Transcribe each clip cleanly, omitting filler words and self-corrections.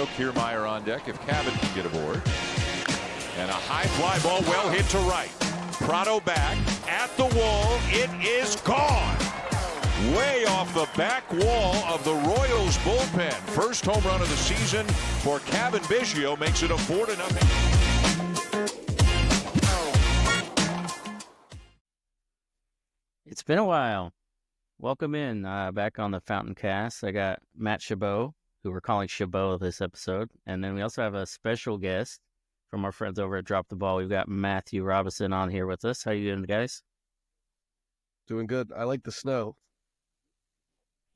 Bishio, Kiermaier on deck if Cabot can get aboard. And a high fly ball well hit to right. Prado back at the wall. It is gone. Way off the back wall of the Royals bullpen. First home run of the season for Cabot Bishio makes it a 4-0. It's been a while. Welcome in back on the Fountain Cast. I got Matt Chabot, who we're calling Chabot this episode. And then we also have a special guest from our friends over at Drop the Ball. We've got Matthew Robison on here with us. How you doing, guys? Doing good. I like the snow.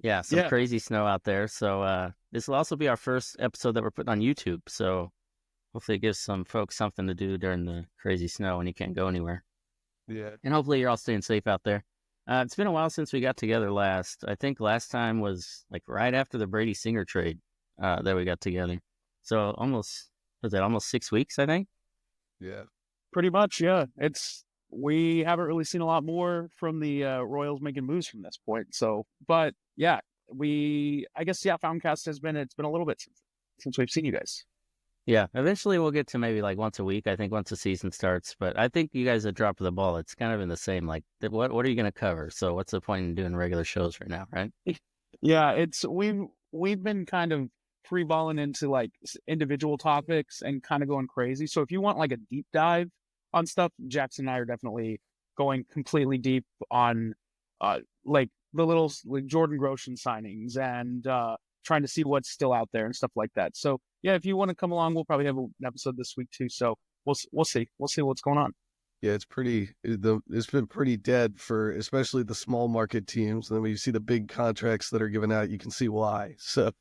Yeah, some crazy snow out there. So this will also be our first episode that we're putting on YouTube. So hopefully it gives some folks something to do during the crazy snow when you can't go anywhere. Yeah. And hopefully you're all staying safe out there. It's been a while since we got together last. I think last time was like right after the Brady Singer trade that we got together. So almost 6 weeks, I think? Yeah. Pretty much, yeah. We haven't really seen a lot more from the Royals making moves from this point. So, but yeah, Fountain has been, it's been a little bit since we've seen you guys. Yeah, eventually we'll get to maybe like once a week, I think, once the season starts. But I think you guys at Drop the Ball, it's kind of in the same, like, what are you going to cover? So what's the point in doing regular shows right now, right? Yeah, we've been kind of free-balling into, like, individual topics and kind of going crazy. So if you want, like, a deep dive on stuff, Jackson and I are definitely going completely deep on, like, the little like Jordan Grosjean signings and trying to see what's still out there and stuff like that. So yeah, if you want to come along, we'll probably have an episode this week too. So we'll see what's going on. Yeah, it's been pretty dead for especially the small market teams. And then when you see the big contracts that are given out, you can see why. So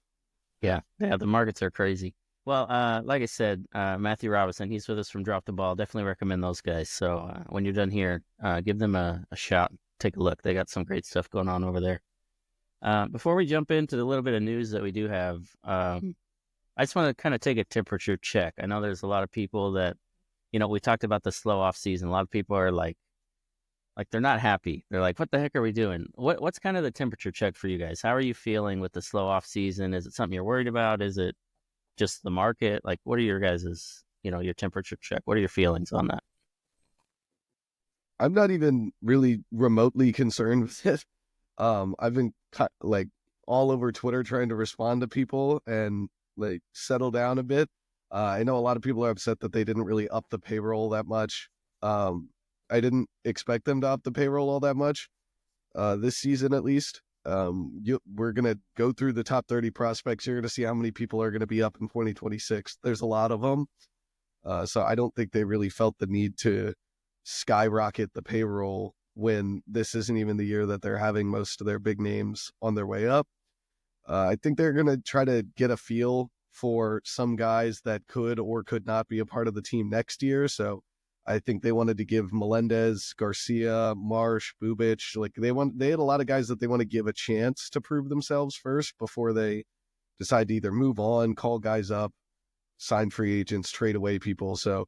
yeah, the markets are crazy. Well, like I said, Matthew Robison, he's with us from Drop the Ball. Definitely recommend those guys. So when you're done here, give them a shot. Take a look. They got some great stuff going on over there. Before we jump into the little bit of news that we do have, I just want to kind of take a temperature check. I know there's a lot of people that, we talked about the slow off season. A lot of people are like they're not happy. They're like, what the heck are we doing? What's kind of the temperature check for you guys? How are you feeling with the slow off season? Is it something you're worried about? Is it just the market? Like, what are your guys', your temperature check? What are your feelings on that? I'm not even really remotely concerned with it. I've been like all over Twitter trying to respond to people and like settle down a bit. I know a lot of people are upset that they didn't really up the payroll that much. I didn't expect them to up the payroll all that much this season, at least. We're going to go through the top 30 prospects. You're going to see how many people are going to be up in 2026. There's a lot of them. So I don't think they really felt the need to skyrocket the payroll when this isn't even the year that they're having most of their big names on their way up. I think they're going to try to get a feel for some guys that could or could not be a part of the team next year. So I think they wanted to give Melendez, Garcia, Marsh, Bubic, they had a lot of guys that they want to give a chance to prove themselves first before they decide to either move on, call guys up, sign free agents, trade away people. So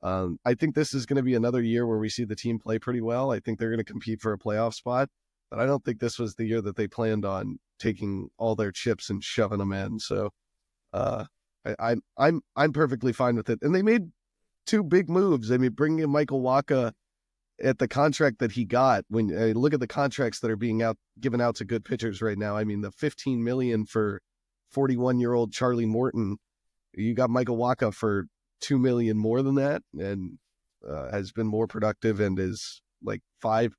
I think this is going to be another year where we see the team play pretty well. I think they're going to compete for a playoff spot, but I don't think this was the year that they planned on taking all their chips and shoving them in. So I'm perfectly fine with it. And they made two big moves. I mean, bringing in Michael Wacha at the contract that he got. When I look at the contracts that are being given out to good pitchers right now, I mean, the $15 million for 41-year-old Charlie Morton. You got Michael Wacha for $2 million more than that, and has been more productive and is like 5-6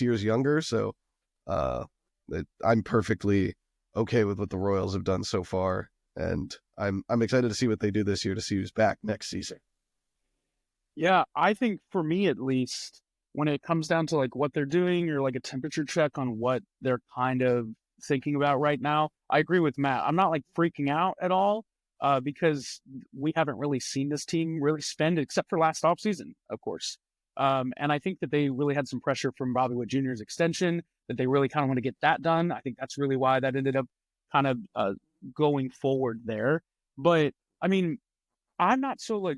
years younger. So I'm perfectly okay with what the Royals have done so far, and I'm excited to see what they do this year, to see who's back next season. Yeah, I think for me at least, when it comes down to like what they're doing or like a temperature check on what they're kind of thinking about right now, I agree with Matt. I'm not like freaking out at all. Because we haven't really seen this team really spend, except for last offseason, of course. And I think that they really had some pressure from Bobby Witt Jr.'s extension, that they really kind of want to get that done. I think that's really why that ended up kind of going forward there. But I mean, I'm not so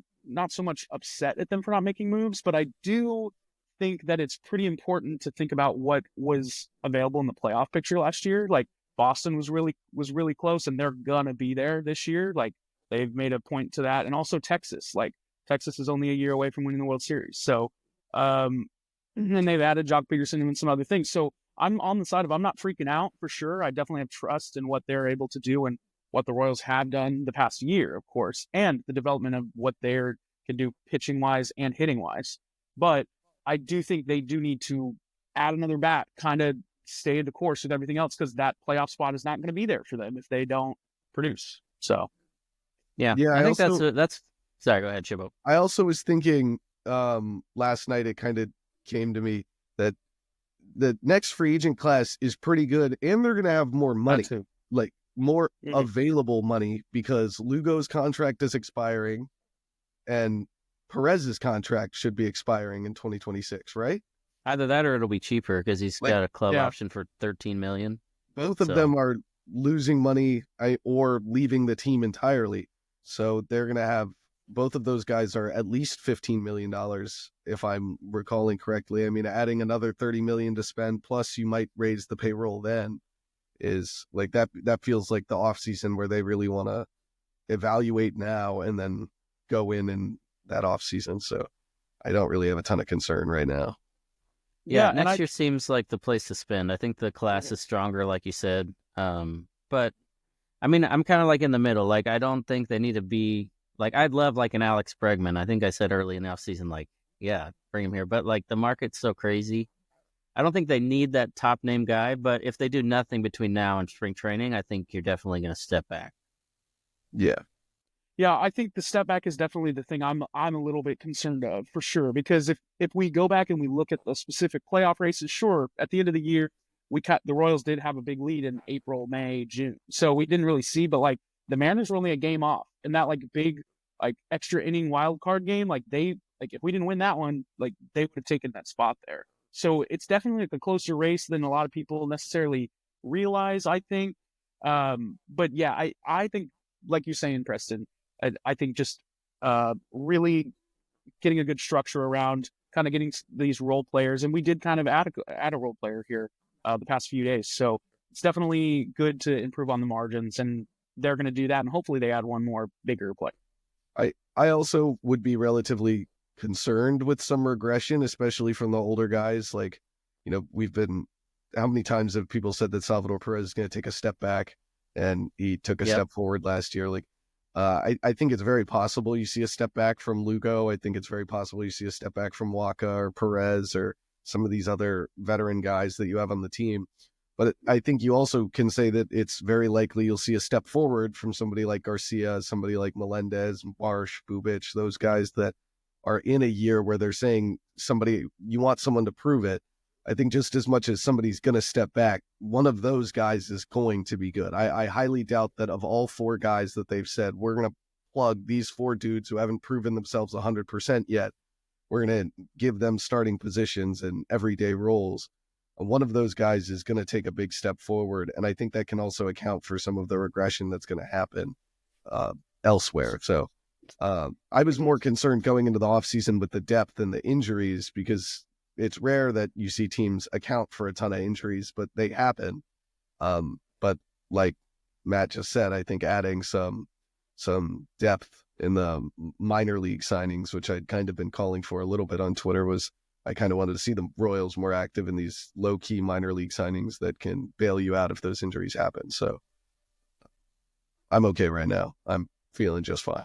much upset at them for not making moves, but I do think that it's pretty important to think about what was available in the playoff picture last year. Like, Boston was really close, and they're gonna be there this year. Like, They've made a point to that. And also Texas. Like, Texas is only a year away from winning the World Series. So, and they've added Jock Peterson and some other things. So I'm on the side of I'm not freaking out for sure. I definitely have trust in what they're able to do and what the Royals have done the past year, of course, and the development of what they can do pitching wise and hitting wise. But I do think they do need to add another bat, kind of stay the course with everything else, because that playoff spot is not going to be there for them if they don't produce. So, yeah, Yeah, I think also, that's. Sorry, go ahead, Chibbo. I also was thinking last night, it kind of came to me that the next free agent class is pretty good, and they're going to have more money, like more available money, because Lugo's contract is expiring and Perez's contract should be expiring in 2026, right? Either that or it'll be cheaper because he's got a club option for $13 million. Both of them are losing money or leaving the team entirely. So they're going to have, both of those guys are at least $15 million, if I'm recalling correctly. I mean, adding another $30 million to spend, plus you might raise the payroll then, is like that feels like the offseason where they really want to evaluate now and then go in that offseason. So I don't really have a ton of concern right now. Yeah, next year seems like the place to spend. I think the class is stronger, like you said. But I mean, I'm kind of like in the middle. Like, I don't think they need to be like, I'd love like an Alex Bregman. I think I said early in the offseason, like, yeah, bring him here. But like the market's so crazy. I don't think they need that top name guy. But if they do nothing between now and spring training, I think you're definitely going to step back. Yeah. Yeah, I think the step back is definitely the thing I'm a little bit concerned of, for sure. Because if we go back and we look at the specific playoff races, sure, at the end of the year, the Royals did have a big lead in April, May, June. So we didn't really see, but like the Mariners were only a game off. And that like big like extra inning wild card game, like if we didn't win that one, like they would have taken that spot there. So it's definitely like a closer race than a lot of people necessarily realize, I think. But yeah, I think, like you're saying, Preston, I think just really getting a good structure around kind of getting these role players. And we did kind of add a role player here the past few days. So it's definitely good to improve on the margins. And they're going to do that. And hopefully they add one more bigger player. I also would be relatively concerned with some regression, especially from the older guys. Like, how many times have people said that Salvador Perez is going to take a step back, and he took a step forward last year? Like, I think it's very possible you see a step back from Lugo. I think it's very possible you see a step back from Waka or Perez or some of these other veteran guys that you have on the team. But I think you also can say that it's very likely you'll see a step forward from somebody like Garcia, somebody like Melendez, Marsh, Bubic, those guys that are in a year where they're saying you want someone to prove it. I think just as much as somebody's going to step back, one of those guys is going to be good. I highly doubt that of all four guys that they've said, we're going to plug these four dudes who haven't proven themselves 100% yet. We're going to give them starting positions and everyday roles. And one of those guys is going to take a big step forward. And I think that can also account for some of the regression that's going to happen elsewhere. So I was more concerned going into the offseason with the depth and the injuries, because it's rare that you see teams account for a ton of injuries, but they happen. But like Matt just said, I think adding some depth in the minor league signings, which I'd kind of been calling for a little bit on Twitter, was I kind of wanted to see the Royals more active in these low-key minor league signings that can bail you out if those injuries happen. So I'm okay right now. I'm feeling just fine.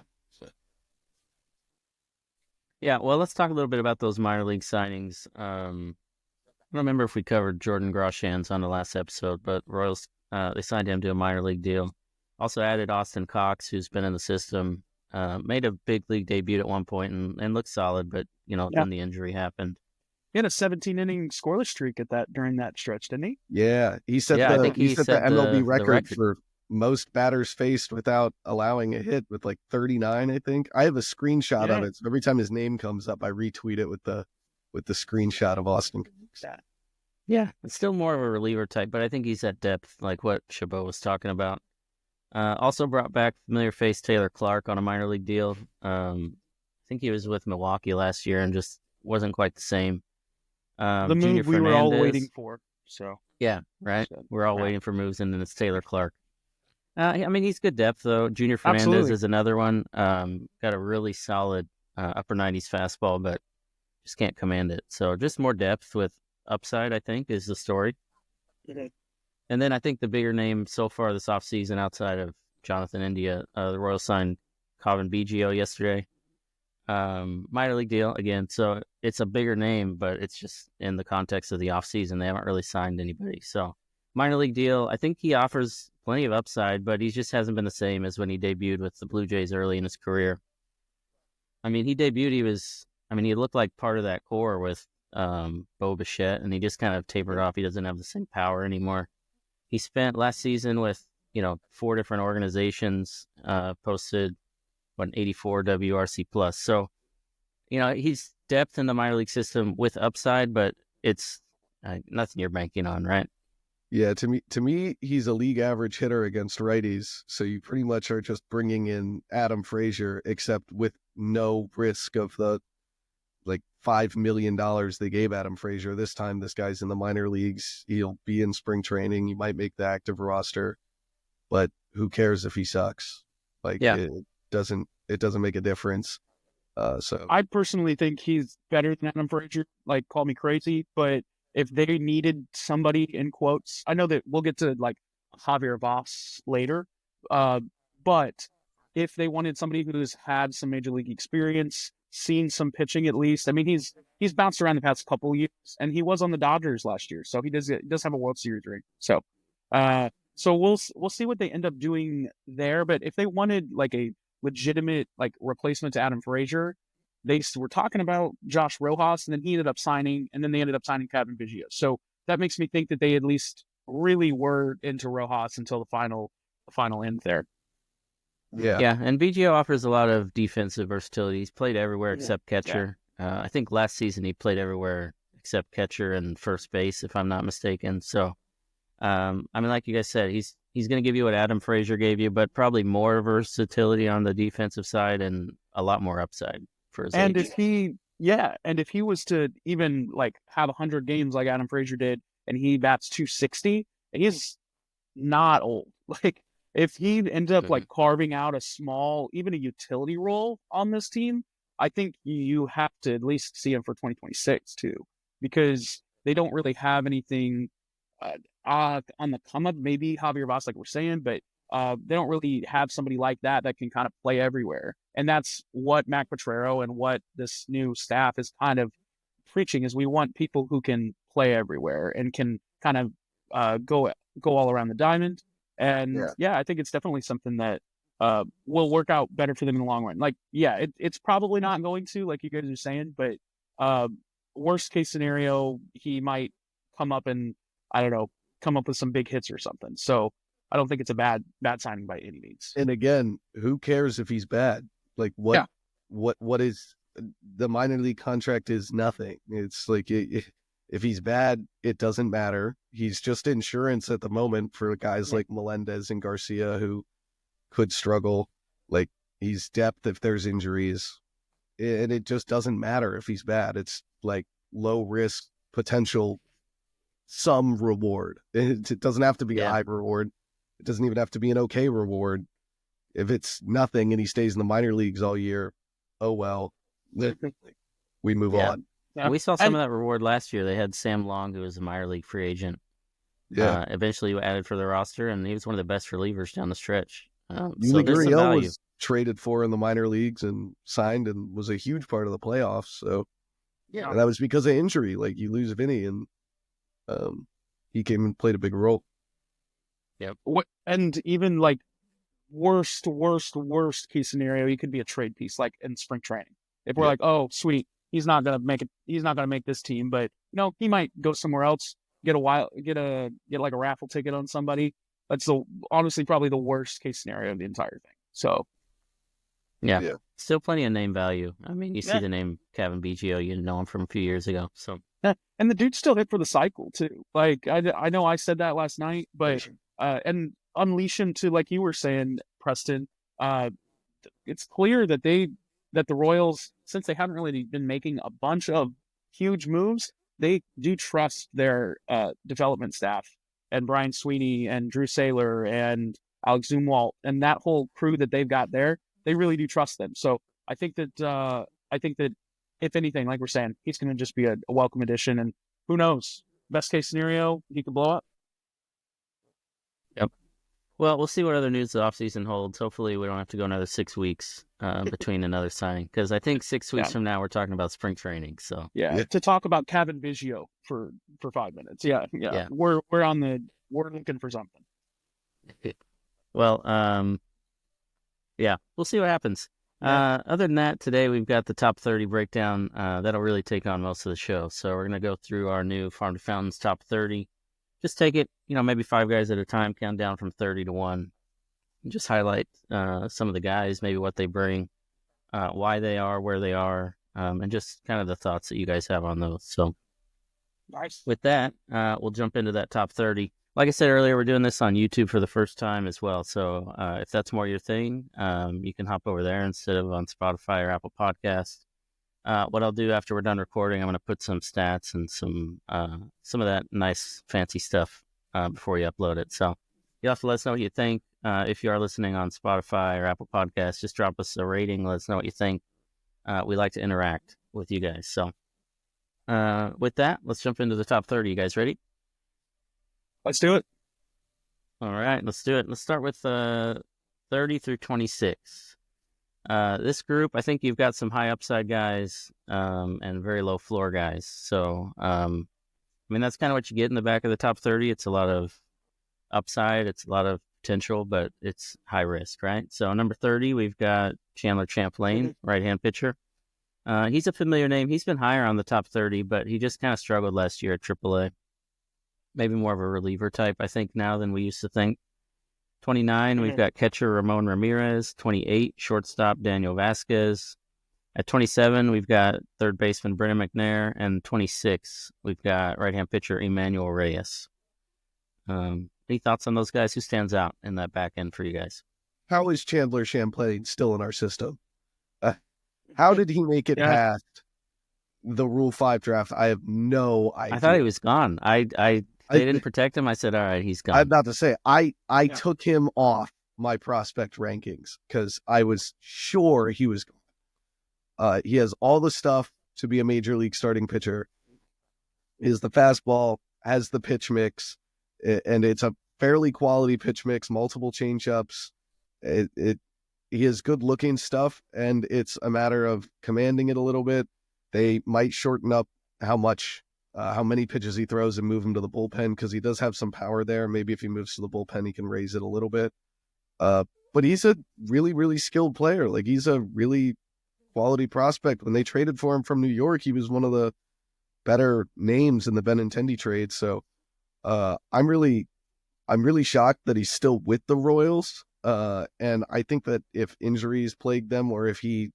Yeah, well, let's talk a little bit about those minor league signings. I don't remember if we covered Jordan Groshans on the last episode, but Royals, they signed him to a minor league deal. Also added Austin Cox, who's been in the system, made a big league debut at one point and looked solid, but, then the injury happened. He had a 17-inning scoreless streak during that stretch, didn't he? Yeah, he set I think he set the MLB record the for most batters faced without allowing a hit with like 39, I think. I have a screenshot of it. So every time his name comes up, I retweet it with the screenshot of Austin. Yeah, it's still more of a reliever type, but I think he's at depth, like what Chabot was talking about. Also brought back familiar face Taylor Clark on a minor league deal. I think he was with Milwaukee last year and just wasn't quite the same. The move we were all waiting for. So yeah, right. We're all waiting for moves, and then it's Taylor Clark. I mean, he's good depth though. Junior Fernandez Absolutely. is another one. Got a really solid upper 90s fastball, but just can't command it. So just more depth with upside, I think, is the story. Mhm. And then I think the bigger name so far this offseason outside of Jonathan India, the Royals signed Calvin Biggio yesterday. Minor league deal again. So it's a bigger name, but it's just in the context of the offseason. They haven't really signed anybody. So minor league deal. I think he offers plenty of upside, but he just hasn't been the same as when he debuted with the Blue Jays early in his career. I mean, he debuted, he looked like part of that core with Bo Bichette, and he just kind of tapered off. He doesn't have the same power anymore. He spent last season with, 4 different organizations, posted an 84 WRC plus. So, he's depth in the minor league system with upside, but it's nothing you're banking on, right? Yeah, to me, he's a league average hitter against righties. So you pretty much are just bringing in Adam Frazier, except with no risk of the like $5 million they gave Adam Frazier. This time, this guy's in the minor leagues. He'll be in spring training. He might make the active roster, but who cares if he sucks? Like Yeah. it doesn't make a difference. So I personally think he's better than Adam Frazier. Like, call me crazy, but if they needed somebody in quotes, I know that we'll get to like Javier Voss later, but if they wanted somebody who's had some major league experience, seen some pitching at least, I mean, he's bounced around the past couple years, and he was on the Dodgers last year, so he does have a World Series ring. So we'll see what they end up doing there. But if they wanted like a legitimate like replacement to Adam Frazier, they were talking about Josh Rojas, and then he ended up signing, and then they ended up signing Kevin Biggio. So that makes me think that they at least really were into Rojas until the final end there. yeah, Yeah, and Biggio offers a lot of defensive versatility. He's played everywhere except Yeah. catcher. I think last season he played everywhere except catcher and first base, if I'm not mistaken. So, like you guys said, he's going to give you what Adam Frazier gave you, but probably more versatility on the defensive side and a lot more upside for his And age. if he was to even like have 100 games like Adam Frazier did, and he bats 260, he's not old. Like if he ended up like carving out a small, even a utility role on this team, I think you have to at least see him for 2026 too, because they don't really have anything on the come up. Maybe Javier Vaz, like we're saying, but they don't really have somebody like that can kind of play everywhere. And that's what Mac Petrero and what this new staff is kind of preaching is we want people who can play everywhere and can kind of go all around the diamond. And yeah, I think it's definitely something that will work out better for them in the long run. Like, yeah, it's probably not going to, like you guys are saying, but worst case scenario, he might come up and I don't know, come up with some big hits or something. So I don't think it's a bad signing by any means. and again, who cares if he's bad? Like Yeah. what is the minor league contract is nothing. It's like if he's bad, it doesn't matter. He's just insurance at the moment for guys like Melendez and Garcia who could struggle. Like he's depth if there's injuries, and it just doesn't matter if he's bad. It's like low risk potential, some reward. It doesn't have to be a high reward. It doesn't even have to be an okay reward. If it's nothing and he stays in the minor leagues all year, oh well, we move on. Yeah. We saw some of that reward last year. They had Sam Long, who was a minor league free agent. Yeah, eventually added for the roster, and he was one of the best relievers down the stretch. So Yuli there's some Gurriel value. was traded for in the minor leagues and signed and was a huge part of the playoffs. So and that was because of injury. Like you lose Vinny, and he came and played a big role. Yep. And even like worst case scenario, he could be a trade piece, like in spring training. If we're like, oh, sweet, he's not gonna make it. He's not gonna make this team, but he might go somewhere else, get like a raffle ticket on somebody. That's honestly probably the worst case scenario of the entire thing. So, yeah. Still plenty of name value. I mean, you see the name Kevin Biggio, you know him from a few years ago. So, and the dude still hit for the cycle too. Like I know I said that last night, but and unleash him to, like you were saying, Preston. It's clear that the Royals, since they haven't really been making a bunch of huge moves, they do trust their development staff and Brian Sweeney and Drew Saylor and Alex Zumwalt, and that whole crew that they've got there, they really do trust them. So I think that if anything, like we're saying, he's going to just be a welcome addition. And who knows? Best case scenario, he could blow up. Yep. Well, we'll see what other news the offseason holds. Hopefully, we don't have to go another 6 weeks between another signing, because I think 6 weeks from now we're talking about spring training. So to talk about Kevin Biggio for 5 minutes. Yeah. We're looking for something. Well, we'll see what happens. Other than that, today we've got the top 30 breakdown. That'll really take on most of the show. So we're going to go through our new Farm to Fountains top 30. Just take it, maybe 5 guys at a time, count down from 30 to 1. And just highlight some of the guys, maybe what they bring, why they are, where they are, and just kind of the thoughts that you guys have on those. So nice. With that, we'll jump into that top 30. Like I said earlier, we're doing this on YouTube for the first time as well. So if that's more your thing, you can hop over there instead of on Spotify or Apple Podcasts. What I'll do after we're done recording, I'm going to put some stats and some of that nice fancy stuff before you upload it. So you'll have to let us know what you think. If you are listening on Spotify or Apple Podcasts, just drop us a rating. Let us know what you think. We like to interact with you guys. So with that, let's jump into the top 30. You guys ready? Let's do it. All right, let's do it. Let's start with 30 through 26. This group, I think you've got some high upside guys and very low floor guys. So, that's kind of what you get in the back of the top 30. It's a lot of upside. It's a lot of potential, but it's high risk, right? So number 30, we've got Chandler Champlain, right-hand pitcher. He's a familiar name. He's been higher on the top 30, but he just kind of struggled last year at AAA. Maybe more of a reliever type, I think, now than we used to think. 29, we've got catcher Ramon Ramirez. 28, shortstop Daniel Vasquez. At 27, we've got third baseman Brennan McNair. And 26, we've got right-hand pitcher Emmanuel Reyes. Any thoughts on those guys? Who stands out in that back end for you guys? How is Chandler Champlain still in our system? How did he make it past the Rule 5 draft? I have no idea. I thought he was gone. They didn't protect him. I said, all right, he's gone. I'm about to say, I took him off my prospect rankings because I was sure he was gone. He has all the stuff to be a major league starting pitcher. Is the fastball, has the pitch mix, and it's a fairly quality pitch mix, multiple changeups. He has good looking stuff, and it's a matter of commanding it a little bit. They might shorten up how many pitches he throws and move him to the bullpen, because he does have some power there. Maybe if he moves to the bullpen, he can raise it a little bit. But he's a really, really skilled player. Like, he's a really quality prospect. When they traded for him from New York, he was one of the better names in the Benintendi trade. So I'm really shocked that he's still with the Royals. And I think that if injuries plague them, or if he,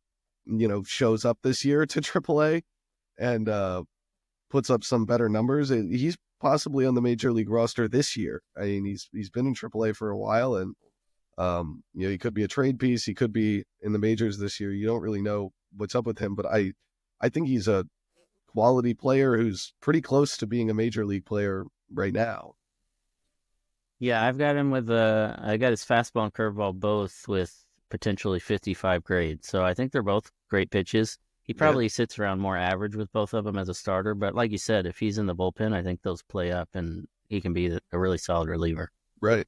shows up this year to AAA and puts up some better numbers, he's possibly on the major league roster this year. I mean, he's been in AAA for a while, and he could be a trade piece. He could be in the majors this year. You don't really know what's up with him, but I think he's a quality player who's pretty close to being a major league player right now. Yeah, I've got him with I got his fastball and curveball both with potentially 55 grades. So I think they're both great pitches. He probably sits around more average with both of them as a starter. But like you said, if he's in the bullpen, I think those play up and he can be a really solid reliever. Right.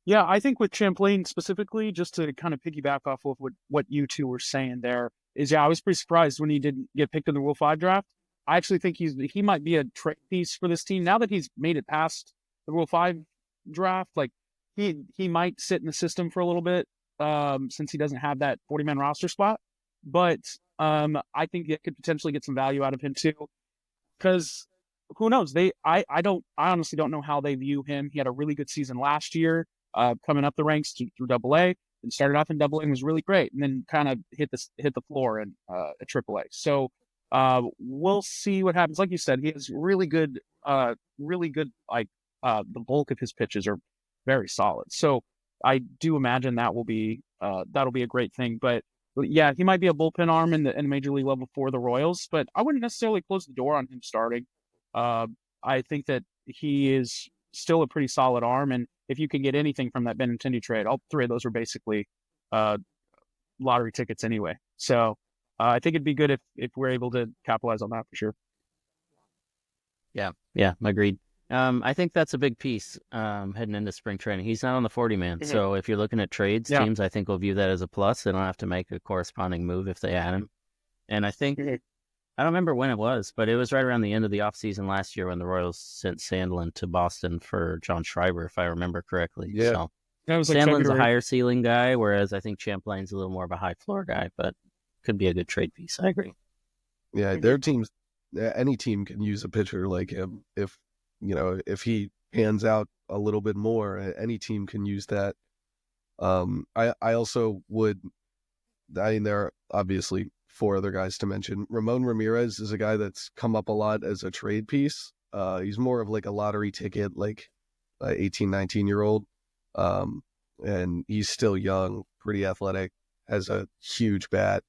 Yeah, I think with Champlain specifically, just to kind of piggyback off of what you two were saying there, is I was pretty surprised when he didn't get picked in the Rule 5 draft. I actually think he might be a trade piece for this team. Now that he's made it past the Rule 5 draft, like he might sit in the system for a little bit, since he doesn't have that 40-man roster spot. But I think it could potentially get some value out of him too, because who knows? I honestly don't know how they view him. He had a really good season last year, coming up the ranks through AA, and started off in AA and was really great, and then kind of hit the floor in at AAA. So we'll see what happens. Like you said, he has really good. Like the bulk of his pitches are very solid. So I do imagine that'll be a great thing. But yeah, he might be a bullpen arm in the major league level for the Royals, but I wouldn't necessarily close the door on him starting. I think that he is still a pretty solid arm. And if you can get anything from that Benintendi trade, all three of those were basically lottery tickets anyway. So I think it'd be good if we're able to capitalize on that for sure. Yeah, agreed. I think that's a big piece heading into spring training. He's not on the 40-man, so if you're looking at trades, teams I think will view that as a plus. They don't have to make a corresponding move if they add him. And I think, I don't remember when it was, but it was right around the end of the offseason last year when the Royals sent Sandlin to Boston for John Schreiber, if I remember correctly. Yeah. So That was like Sandlin's February. a higher ceiling guy, whereas I think Champlain's a little more of a high floor guy, but could be a good trade piece. I agree. Yeah, their teams, any team can use a pitcher like him. If he pans out a little bit more, any team can use that. I also would. I mean, there are obviously 4 other guys to mention. Ramon Ramirez is a guy that's come up a lot as a trade piece. He's more of like a lottery ticket, like 18, 19-year-old. And he's still young, pretty athletic, has a huge bat.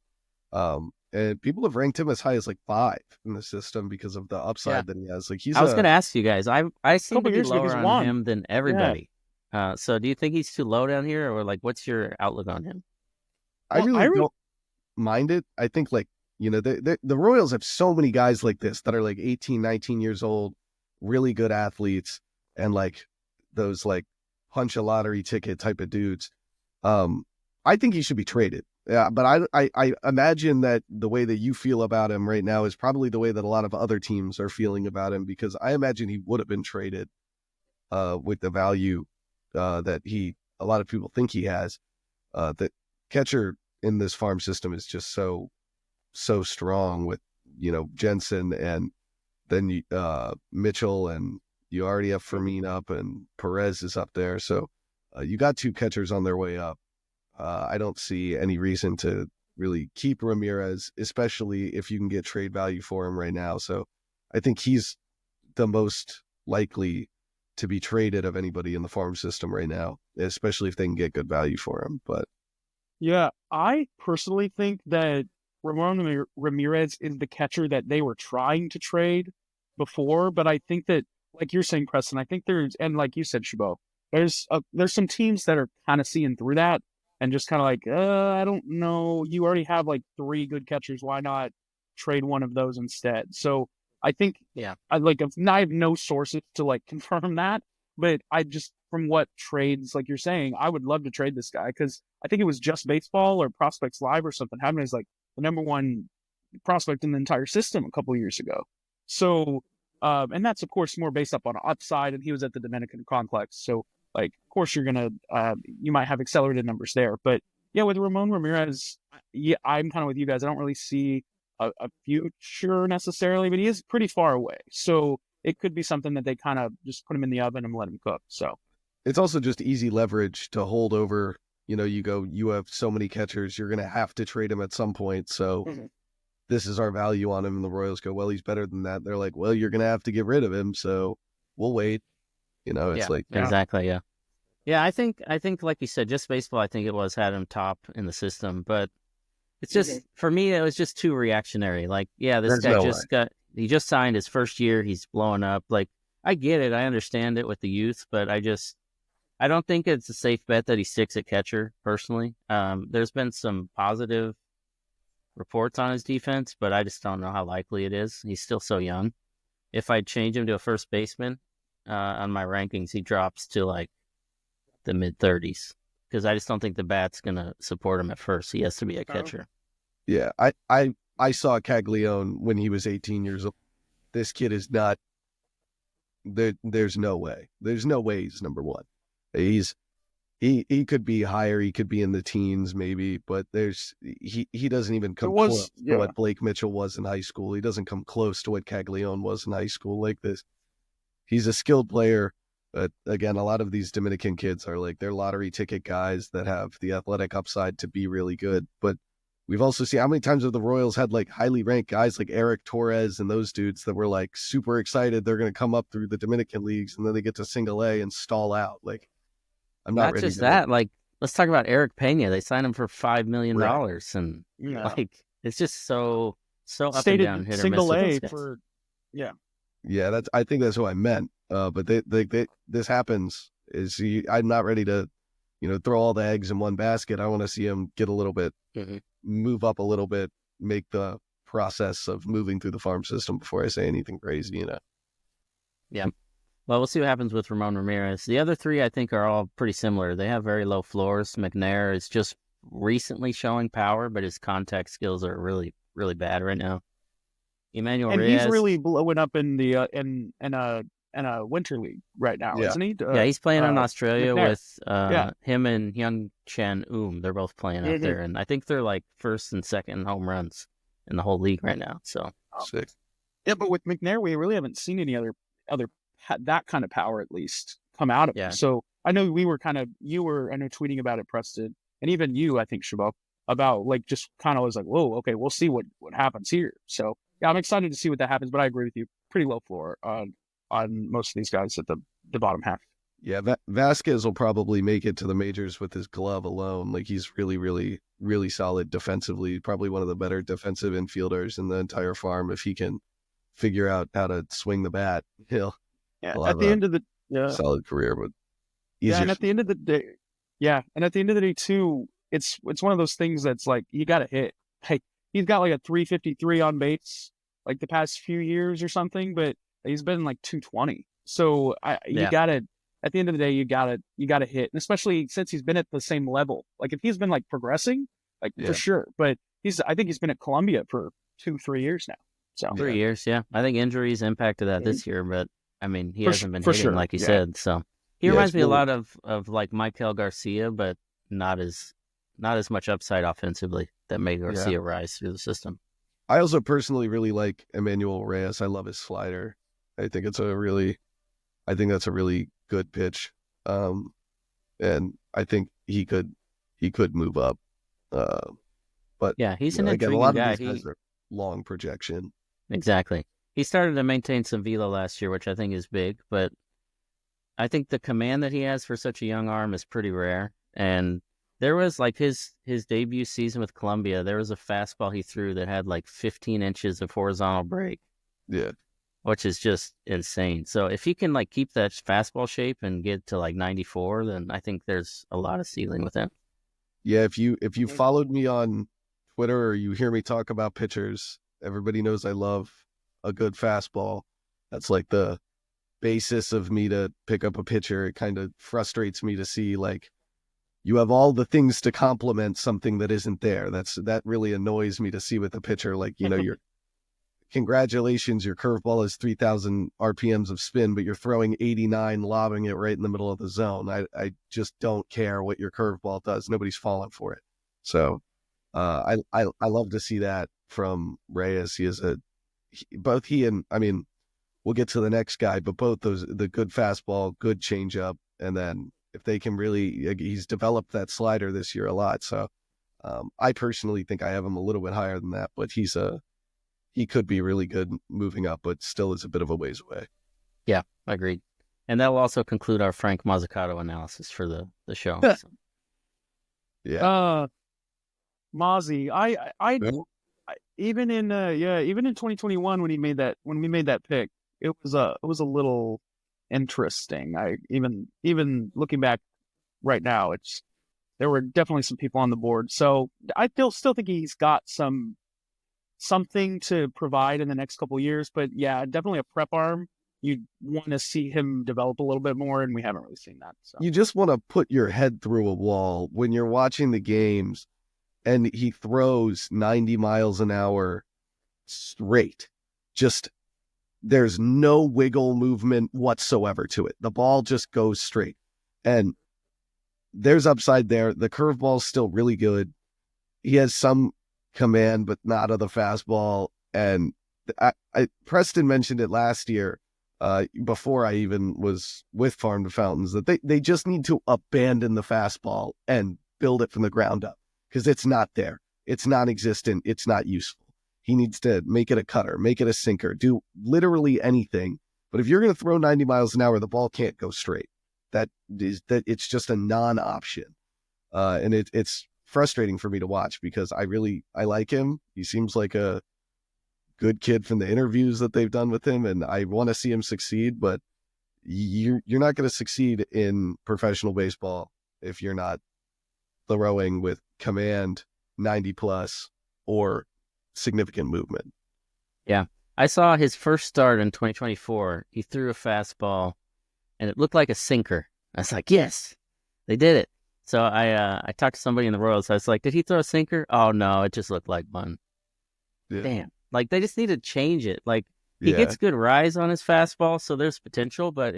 And people have ranked him as high as like 5 in the system because of the upside that he has. Like I was going to ask you guys. I seem to be lower on 1. him than everybody. So do you think he's too low down here, or like what's your outlook on him? I really don't mind it. I think like, the Royals have so many guys like this that are like 18, 19 years old, really good athletes, and like those like punch a lottery ticket type of dudes. I think he should be traded. Yeah, but I imagine that the way that you feel about him right now is probably the way that a lot of other teams are feeling about him, because I imagine he would have been traded with the value that a lot of people think he has. That catcher in this farm system is just so strong with, Jensen, and then Mitchell, and you already have Fermin up, and Perez is up there. So you got 2 catchers on their way up. I don't see any reason to really keep Ramirez, especially if you can get trade value for him right now. So I think he's the most likely to be traded of anybody in the farm system right now, especially if they can get good value for him. But yeah, I personally think that Ramon Ramirez is the catcher that they were trying to trade before. But I think that, like you're saying, Preston, I think and like you said, Chabot, there's some teams that are kind of seeing through that and just kind of like, I don't know. You already have like 3 good catchers. Why not trade one of those instead? So I think, I have no sources to like confirm that, but I just, from what trades, like you're saying, I would love to trade this guy, because I think it was Just Baseball or Prospects Live or something having him as like the number 1 prospect in the entire system a couple of years ago. So, and that's of course more based up on upside, and he was at the Dominican complex. So, like, of course, you might have accelerated numbers there. But yeah, with Ramon Ramirez, I'm kind of with you guys. I don't really see a future necessarily, but he is pretty far away. So it could be something that they kind of just put him in the oven and let him cook. So it's also just easy leverage to hold over. You have so many catchers, you're going to have to trade him at some point. So this is our value on him. And the Royals go, well, he's better than that. They're like, well, you're going to have to get rid of him. So we'll wait. It's exactly. Yeah. Yeah. I think like you said, Just Baseball, I think it had him top in the system, but it's just, for me, it was just too reactionary. Like, this guy he just signed his first year. He's blowing up. Like, I get it. I understand it with the youth, but I don't think it's a safe bet that he sticks at catcher personally. There's been some positive reports on his defense, but I just don't know how likely it is. He's still so young. If I change him to a first baseman, on my rankings, he drops to like the mid-30s, because I just don't think the bat's going to support him at first. He has to be a catcher. Yeah, I saw Caglione when he was 18 years old. This kid is not there. There's no way. There's no way he's number 1. He could be higher. He could be in the teens maybe, but he doesn't even come close to what Blake Mitchell was in high school. He doesn't come close to what Caglione was in high school. Like this, he's a skilled player. But again, a lot of these Dominican kids are like, they're lottery ticket guys that have the athletic upside to be really good. But we've also seen how many times have the Royals had like highly ranked guys like Eric Torres and those dudes that were like super excited they're going to come up through the Dominican leagues, and then they get to single A and stall out. Like, I'm not ready just that. Like, let's talk about Eric Pena. They signed him for $5 million, and like, it's just so up and down. Hit single or A miss with for I think that's what I meant. But this happens. I'm not ready to, throw all the eggs in one basket. I want to see him get a little bit, move up a little bit, make the process of moving through the farm system before I say anything crazy. Yeah. Well, we'll see what happens with Ramon Ramirez. The other three, I think, are all pretty similar. They have very low floors. McNair is just recently showing power, but his contact skills are really, really bad right now. Emmanuel And Reyes, he's really blowing up in the in a winter league right now, Yeah. isn't he? yeah, he's playing in Australia McNair. with Yeah. him and Hyun Chan They're both playing out there, and I think they're like first and second home runs in the whole league right now. So Sick. Yeah, but with McNair, we really haven't seen any other that kind of power at least come out of Yeah. him. So I know you were tweeting about it, Preston, and even you, I think, Shabab, about like just kind of was like, whoa, okay, we'll see what happens here. So yeah, I'm excited to see what that happens. But I agree with you, pretty low floor on most of these guys at the bottom half. Yeah, Vasquez will probably make it to the majors with his glove alone. Like he's really, really, really solid defensively. Probably one of the better defensive infielders in the entire farm. If he can figure out how to swing the bat, he'll At the end of the solid career. But yeah, and at the end of the day, too, it's one of those things that's like you got to hit. Hey, he's got like a 353 on base like the past few years or something, but he's been like 220. So you gotta. At the end of the day, you gotta hit, and especially since he's been at the same level. Like if he's been like progressing, like for sure. But I think he's been at Columbia for 2-3 years now. So 3 years, yeah. I think injuries impacted that this year, but I mean he hasn't been for hitting sure. like he said. So he reminds me a lot of like Michael Garcia, but not as much upside offensively that made Garcia rise through the system. I also personally really like Emmanuel Reyes. I love his slider. I think that's a really good pitch. And I think he could move up. But yeah, he's an again, intriguing a lot guy. of these guys are long projection. Exactly. He started to maintain some velo last year, which I think is big, but I think the command that he has for such a young arm is pretty rare. And there was like his debut season with Columbia, there was a fastball he threw that had like 15 inches of horizontal break. Yeah. Which is just insane. So if he can like keep that fastball shape and get to like 94, then I think there's a lot of ceiling with him. Yeah, if you followed me on Twitter or you hear me talk about pitchers, everybody knows I love a good fastball. That's like the basis of me to pick up a pitcher. It kind of frustrates me to see like you have all the things to complement something that isn't there. That really annoys me to see with a pitcher. Like, you're congratulations, your curveball is 3,000 RPMs of spin, but you're throwing 89, lobbing it right in the middle of the zone. I just don't care what your curveball does. Nobody's falling for it. So I love to see that from Reyes. Both he and, I mean, we'll get to the next guy, but both the good fastball, good changeup, and then if they can really, he's developed that slider this year a lot. So I personally think I have him a little bit higher than that, but he could be really good moving up, but still is a bit of a ways away. Yeah, agreed. And that will also conclude our Frank Mazzucato analysis for the show. So. Yeah. Mozzie, I even in 2021 when we made that pick, it was a little interesting. I even looking back right now, there were definitely some people on the board. So I still think he's got something to provide in the next couple of years, but yeah, definitely a prep arm. You want to see him develop a little bit more, and we haven't really seen that. So you just want to put your head through a wall when you're watching the games and he throws 90 miles an hour straight. Just there's no wiggle movement whatsoever to it. The ball just goes straight. And there's upside there. The curveball's still really good. He has some command, but not of the fastball. And Preston mentioned it last year, before I even was with Farm to Fountains, that they just need to abandon the fastball and build it from the ground up because it's not there. It's non-existent. It's not useful. He needs to make it a cutter, make it a sinker, do literally anything. But if you're going to throw 90 miles an hour, the ball can't go straight. It's just a non-option. And it's frustrating for me to watch because I like him. He seems like a good kid from the interviews that they've done with him, and I want to see him succeed, but you're not going to succeed in professional baseball if you're not throwing with command 90 plus or significant movement. Yeah. I saw his first start in 2024. He threw a fastball and it looked like a sinker. I was like, yes, they did it. So I talked to somebody in the Royals. I was like, did he throw a sinker? Oh, no, it just looked like one. Yeah. Damn. Like, they just need to change it. Like, he Yeah. gets good rise on his fastball, so there's potential, but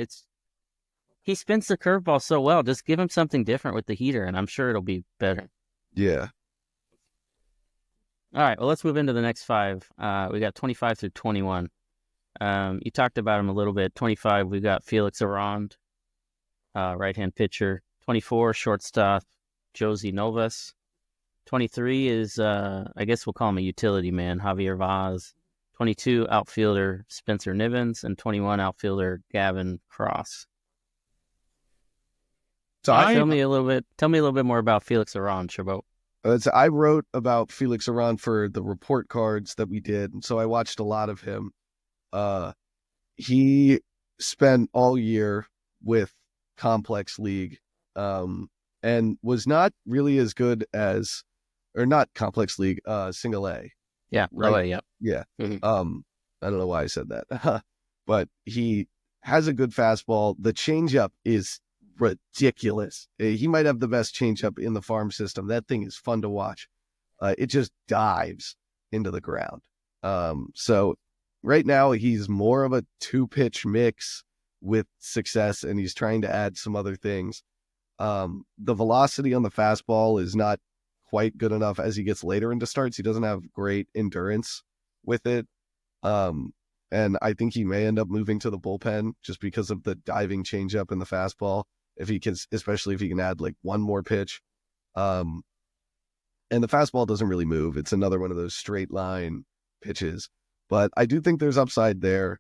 he spins the curveball so well. Just give him something different with the heater, and I'm sure it'll be better. Yeah. All right, well, let's move into the next 5. We got 25 through 21. You talked about him a little bit. 25, we got Felix Arond, right-hand pitcher. 24, shortstop, Josie Novas. 23 is, I guess we'll call him a utility man, Javier Vaz. 22, outfielder Spencer Nivens, and 21, outfielder Gavin Cross. So tell me a little bit more about Felix Arond, Chabot. So I wrote about Felix Arond for the report cards that we did, and so I watched a lot of him. He spent all year with Complex League, and was not really as good as, or not Complex League, Single A. Yeah, right. Low A, yep. Yeah. Mhm. I don't know why I said that, but he has a good fastball. The changeup is ridiculous. He might have the best changeup in the farm system. That thing is fun to watch. It just dives into the ground. So right now he's more of a 2-pitch mix with success, and he's trying to add some other things. The velocity on the fastball is not quite good enough as he gets later into starts. He doesn't have great endurance with it. And I think he may end up moving to the bullpen just because of the diving changeup in the fastball. If he can, especially if he can add like one more pitch. And the fastball doesn't really move. It's another one of those straight line pitches, but I do think there's upside there.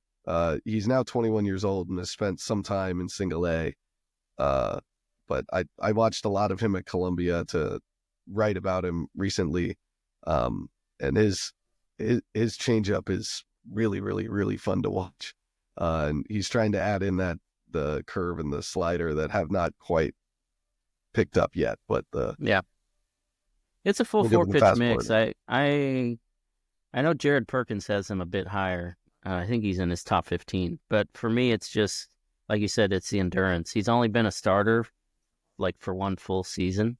He's now 21 years old and has spent some time in Single A. But I watched a lot of him at Columbia to write about him recently. And his changeup is really, really, really fun to watch. And he's trying to add in the curve and the slider that have not quite picked up yet, but yeah, it's a full 4-pitch mix. I know Jared Perkins has him a bit higher. I think he's in his top 15, but for me, it's just like you said, it's the endurance. He's only been a starter like for one full season,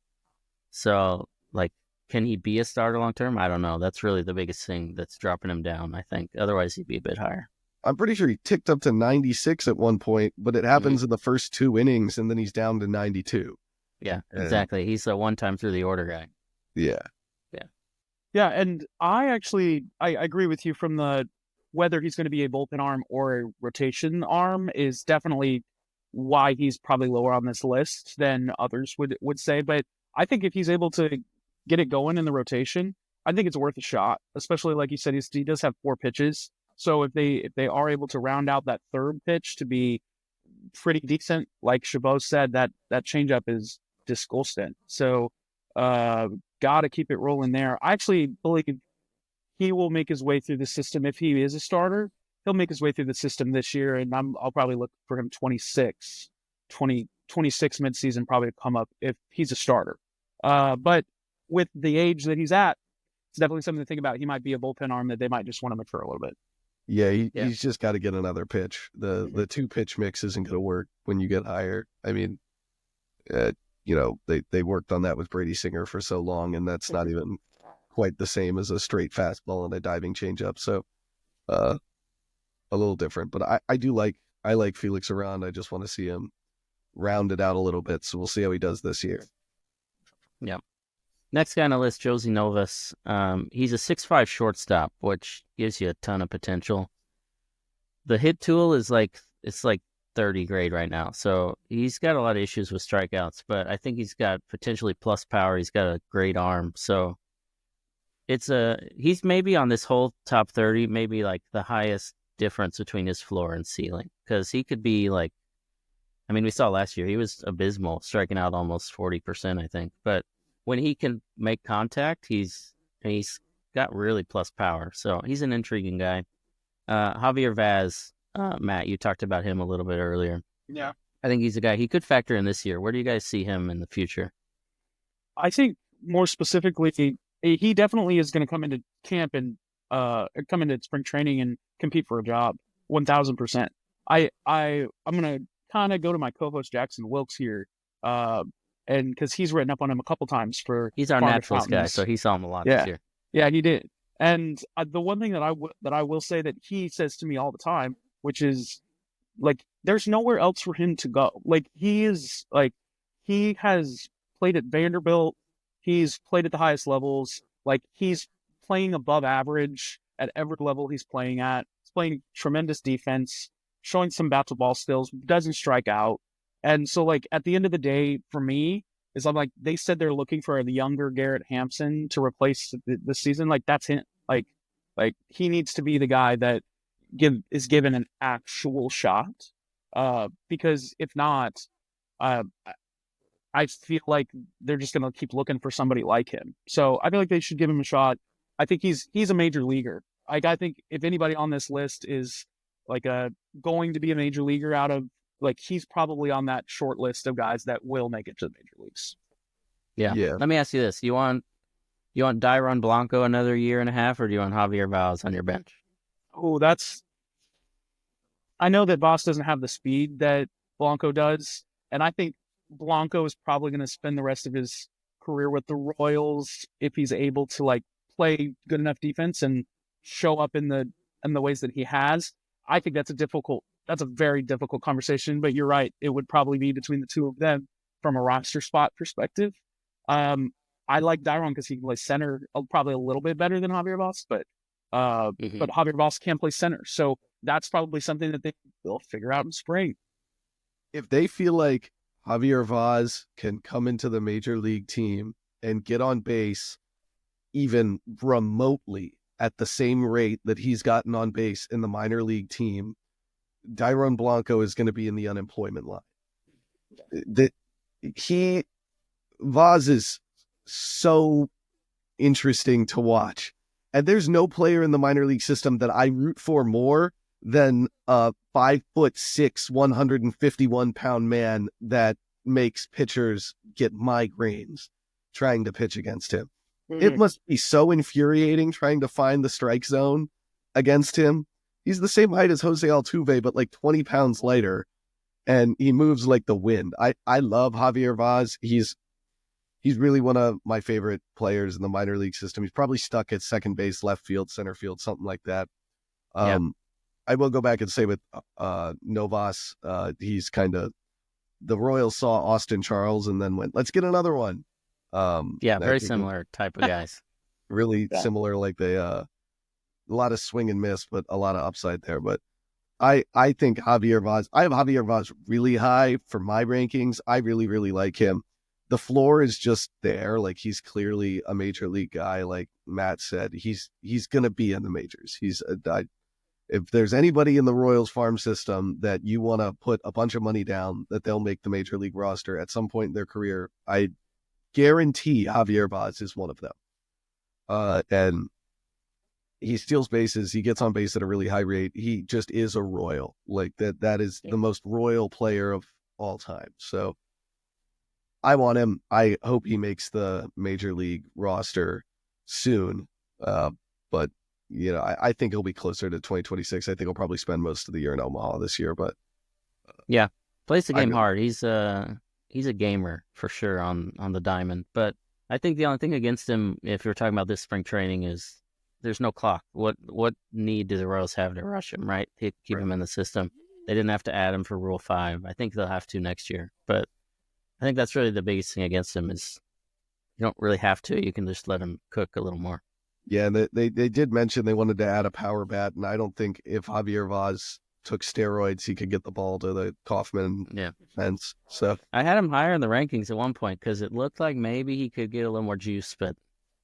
so like, can he be a starter long term? I don't know. That's really the biggest thing that's dropping him down, I think. Otherwise, he'd be a bit higher. I'm pretty sure he ticked up to 96 at one point, but it happens in the first 2 innings, and then he's down to 92. Yeah, exactly. He's a one-time through the order guy. Yeah. Yeah, and I agree with you from the whether he's going to be a bullpen arm or a rotation arm is definitely why he's probably lower on this list than others would say. But I think if he's able to get it going in the rotation, I think it's worth a shot, especially like you said, he does have 4 pitches. So if they are able to round out that third pitch to be pretty decent, like Chabot said, that changeup is disgusting. So got to keep it rolling there. I actually believe he will make his way through the system. If he is a starter, he'll make his way through the system this year, and I'll probably look for him 26 midseason probably to come up if he's a starter. But with the age that he's at, it's definitely something to think about. He might be a bullpen arm that they might just want to mature a little bit. Yeah, he's just got to get another pitch. The 2-pitch mix isn't going to work when you get higher. I mean, they worked on that with Brady Singer for so long, and that's not even quite the same as a straight fastball and a diving changeup. So, a little different. But I like Felix Arond. I just want to see him round it out a little bit. So we'll see how he does this year. Yeah. Next guy on the list, Josie Novas. He's a 6'5" shortstop, which gives you a ton of potential. The hit tool is like 30 grade right now, so he's got a lot of issues with strikeouts, but I think he's got potentially plus power. He's got a great arm, so he's maybe on this whole top 30, maybe like the highest difference between his floor and ceiling, because he could be like, I mean, we saw last year he was abysmal, striking out almost 40%, I think, but when he can make contact, he's got really plus power. So he's an intriguing guy. Javier Vaz, Matt, you talked about him a little bit earlier. Yeah. I think he's a guy he could factor in this year. Where do you guys see him in the future? I think more specifically, he definitely is going to come into camp and come into spring training and compete for a job, 1,000%. I'm going to kind of go to my co-host Jackson Wilkes here, and because he's written up on him a couple times for He's our Farmers naturalist guy, Fountains. so he saw him a lot Yeah. this year. Yeah, he did. And the one thing that I will say that he says to me all the time, which is like, there's nowhere else for him to go. Like, he has played at Vanderbilt. He's played at the highest levels. Like, he's playing above average at every level he's playing at. He's playing tremendous defense, showing some bat to ball skills, doesn't strike out. And so, like, at the end of the day, for me, is I'm like, they said they're looking for the younger Garrett Hampson to replace the season. Like, that's him. Like he needs to be the guy that is given an actual shot. Because if not, uh, I feel like they're just going to keep looking for somebody like him. So I feel like they should give him a shot. I think he's a major leaguer. Like, I think if anybody on this list is like going to be a major leaguer out of, like, he's probably on that short list of guys that will make it to the major leagues. Yeah. Yeah. Let me ask you this: you want Dairon Blanco another year and a half, or do you want Javier Baez on your bench? Oh, I know that Voss doesn't have the speed that Blanco does, and I think Blanco is probably going to spend the rest of his career with the Royals if he's able to, like, play good enough defense and show up in the ways that he has. I think that's a very difficult conversation, but you're right. It would probably be between the two of them from a roster spot perspective. I like Dairon because he can play center probably a little bit better than Javier Voss, but Javier Voss can play center. So that's probably something that they will figure out in spring. If they feel like Javier Vaz can come into the major league team and get on base even remotely at the same rate that he's gotten on base in the minor league team, Dairon Blanco is going to be in the unemployment line. Vaz is so interesting to watch. And there's no player in the minor league system that I root for more than a 5'6", 151-pound man that makes pitchers get migraines trying to pitch against him. Mm-hmm. It must be so infuriating trying to find the strike zone against him. He's the same height as Jose Altuve, but like 20 pounds lighter, and he moves like the wind. I love Javier Vaz. He's really one of my favorite players in the minor league system. He's probably stuck at second base, left field, center field, something like that. I will go back and say with Novas, he's kind of, the Royals saw Austin Charles and then went, let's get another one. Very similar type of guys. Really similar, like they a lot of swing and miss, but a lot of upside there. But I think Javier Vaz, I have Javier Vaz really high for my rankings. I really, really like him. The floor is just there. Like, he's clearly a major league guy. Like Matt said, he's going to be in the majors. If there's anybody in the Royals farm system that you want to put a bunch of money down that they'll make the major league roster at some point in their career, I guarantee Javier Vaz is one of them. And he steals bases. He gets on base at a really high rate. He just is a Royal. Like that is the most Royal player of all time. So I want him. I hope he makes the major league roster soon. But you know, I think he'll be closer to 2026. I think he'll probably spend most of the year in Omaha this year. But plays the game hard. He's a gamer for sure on the diamond. But I think the only thing against him, if you're talking about this spring training, is there's no clock. What need do the Royals have to rush him, right? To keep him in the system. They didn't have to add him for Rule 5. I think they'll have to next year. But I think that's really the biggest thing against him is you don't really have to. You can just let him cook a little more. Yeah, they did mention they wanted to add a power bat, and I don't think if Javier Vaz took steroids, he could get the ball to the Kaufman fence. So I had him higher in the rankings at one point because it looked like maybe he could get a little more juice, but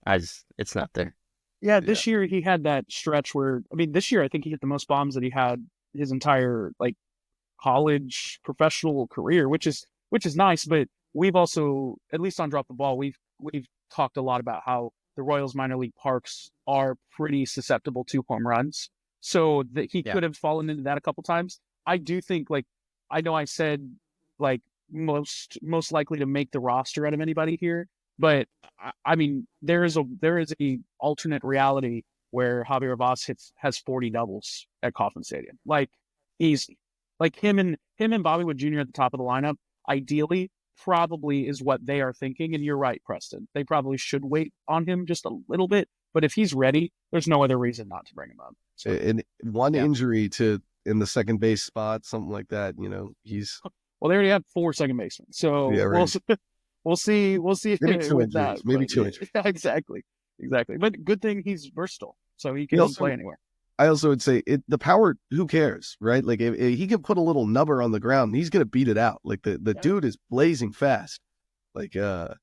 it's not there. Yeah, this year he had that stretch where, this year I think he hit the most bombs that he had his entire college professional career, which is nice. But we've also, at least on Drop the Ball, we've talked a lot about how the Royals minor league parks are pretty susceptible to home runs. So that he could have fallen into that a couple times. I do think I know I said like most likely to make the roster out of anybody here, but I mean there is a alternate reality where Javier Vaz has 40 doubles at Kauffman Stadium, like easy. Like him and Bobby Wood Jr. at the top of the lineup, ideally, probably is what they are thinking. And you're right, Preston. They probably should wait on him just a little bit. But if he's ready, there's no other reason not to bring him up. So, And one yeah. injury in the second base spot, something like that, he's Well, they already have 4 second basemen, so Yeah, right. we'll see maybe 2 with injuries, that. maybe But 2 yeah, injuries. exactly. But good thing he's versatile, so he can also- play anywhere. I also would say the power. Who cares, right? Like if he can put a little nubber on the ground, he's gonna beat it out. Like the Yeah. dude is blazing fast. Like so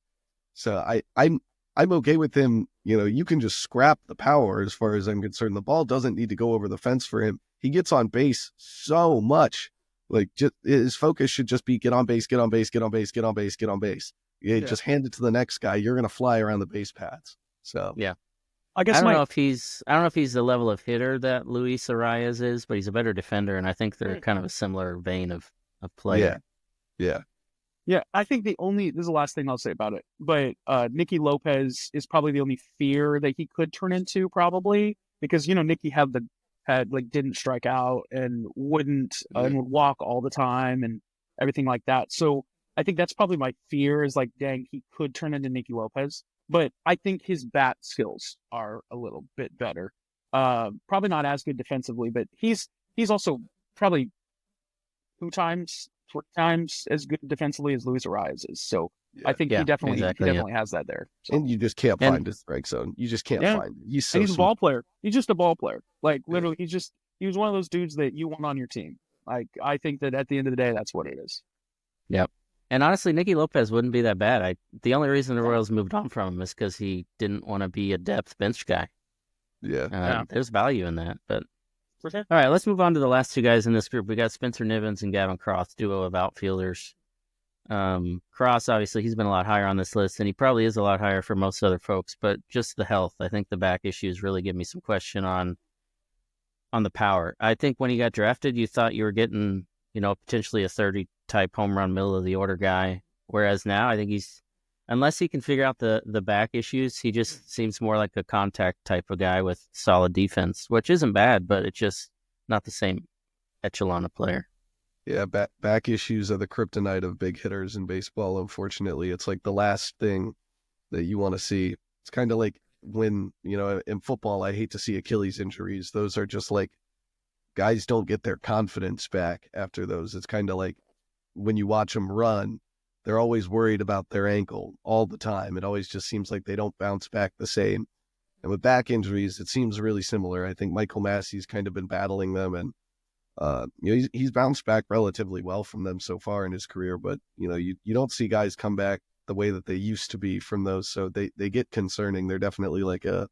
I'm okay with him. You can just scrap the power as far as I'm concerned. The ball doesn't need to go over the fence for him. He gets on base so much. Like just his focus should just be get on base, get on base, get on base, get on base, get on base. Yeah, just hand it to the next guy. You're gonna fly around the base paths. So Yeah. I guess I don't know if he's the level of hitter that Luis Arias is, but he's a better defender, and I think they're kind of a similar vein of player. yeah. Yeah, I think this is the last thing I'll say about it, but Nicky Lopez is probably the only fear that he could turn into, probably, because Nicky didn't strike out and wouldn't and would walk all the time and everything like that. So I think that's probably my fear is like, dang, he could turn into Nicky Lopez. But I think his bat skills are a little bit better. Probably not as good defensively, but he's also probably 3 times as good defensively as Luis Arias is. So I think he definitely has that there. So. And you just can't find his strike zone. You just can't find it. He's a ball player. He's just a ball player. Like literally, he was one of those dudes that you want on your team. Like I think that at the end of the day, that's what it is. Yep. And honestly, Nicky Lopez wouldn't be that bad. The only reason the Royals moved on from him is because he didn't want to be a depth bench guy. Yeah. There's value in that. But For sure. all right, let's move on to the last 2 guys in this group. We got Spencer Nivens and Gavin Cross, duo of outfielders. Cross, obviously, he's been a lot higher on this list, and he probably is a lot higher for most other folks. But just the health, I think the back issues really give me some question on the power. I think when he got drafted, you thought you were getting, potentially a 30 type home run middle of the order guy. Whereas now I think unless he can figure out the back issues, he just seems more like a contact type of guy with solid defense, which isn't bad, but it's just not the same echelon of player. Yeah, back issues are the kryptonite of big hitters in baseball, unfortunately. It's like the last thing that you want to see. It's kind of like when, in football, I hate to see Achilles injuries. Those are just like, guys don't get their confidence back after those. It's kind of like when you watch them run, they're always worried about their ankle all the time. It always just seems like they don't bounce back the same. And with back injuries, it seems really similar. I think Michael Massey's kind of been battling them, and he's bounced back relatively well from them so far in his career. But you don't see guys come back the way that they used to be from those, so they get concerning. They're definitely like a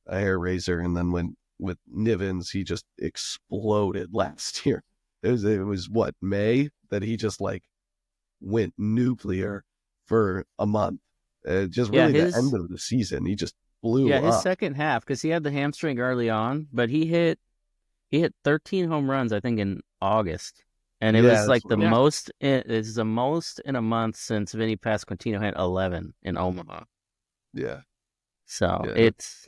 hair raiser. And then with Nivens, he just exploded last year. It was what, May, that he just like went nuclear for a month. Just really the end of the season, he just blew up. His second half, because he had the hamstring early on, but he hit 13 home runs, I think, in August. And it was like the most in a month since Vinny Pasquantino had 11 in Omaha. Yeah. So it's,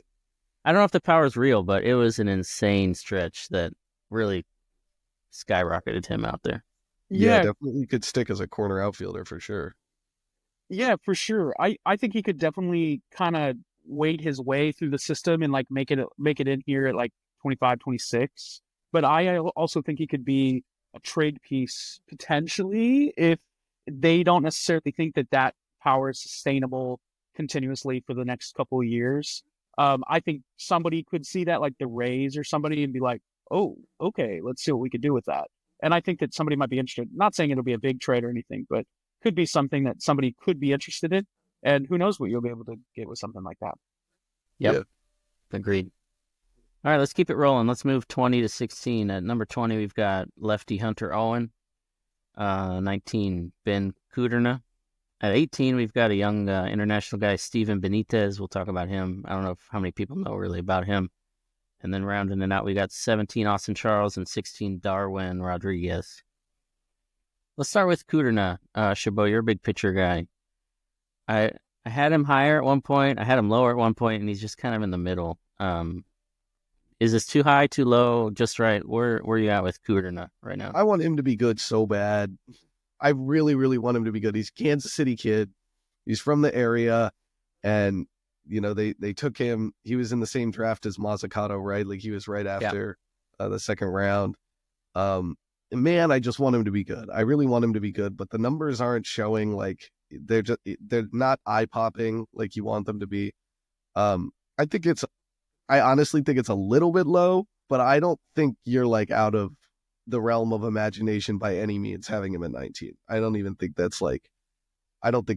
I don't know if the power is real, but it was an insane stretch that really skyrocketed him out there. Yeah, definitely could stick as a corner outfielder for sure. Yeah, for sure. I think he could definitely kind of wade his way through the system and like make it in here at like 25, 26. But I also think he could be a trade piece potentially if they don't necessarily think that power is sustainable continuously for the next couple of years. I think somebody could see that, like the Rays or somebody, and be like, oh, okay, let's see what we could do with that. And I think that somebody might be interested. Not saying it'll be a big trade or anything, but could be something that somebody could be interested in. And who knows what you'll be able to get with something like that. Yep. Agreed. All right, let's keep it rolling. Let's move 20 to 16. At number 20, we've got lefty Hunter Owen. 19, Ben Kudrna. At 18, we've got a young international guy, Steven Benitez. We'll talk about him. I don't know how many people know really about him. And then rounding it out, we got 17, Austin Charles, and 16, Darwin Rodriguez. let's start with Kudrna. Chabot, you're a big pitcher guy. I had him higher at one point. I had him lower at one point, and he's just kind of in the middle. Is this too high, too low, just right? Where you at with Kudrna right now? I want him to be good so bad. I really, really want him to be good. He's a Kansas City kid. He's from the area, and they took him. He was in the same draft as Mazzucato, right? Like he was right after the second round. And man, I just want him to be good. I really want him to be good, but the numbers aren't showing like they're not eye popping like you want them to be. I honestly think it's a little bit low, but I don't think you're like out of the realm of imagination by any means having him at 19. I don't think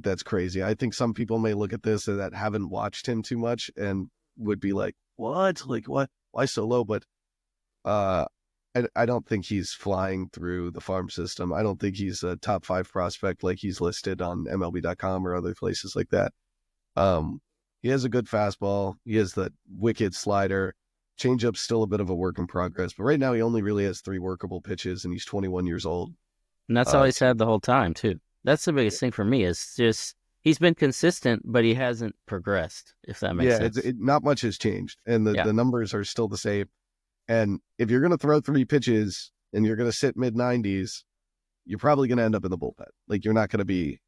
that's crazy. I think some people may look at this that haven't watched him too much and would be like, what? Like, what? Why so low? But I don't think he's flying through the farm system. I don't think he's a top 5 prospect like he's listed on MLB.com or other places like that. He has a good fastball. He has the wicked slider. Changeup's still a bit of a work in progress, but right now he only really has 3 workable pitches, and he's 21 years old. And that's all he's had the whole time, too. That's the biggest thing for me is just he's been consistent, but he hasn't progressed, if that makes sense. Not much has changed, and the numbers are still the same. And if you're going to throw 3 pitches and you're going to sit mid-90s, you're probably going to end up in the bullpen. Like you're not going to be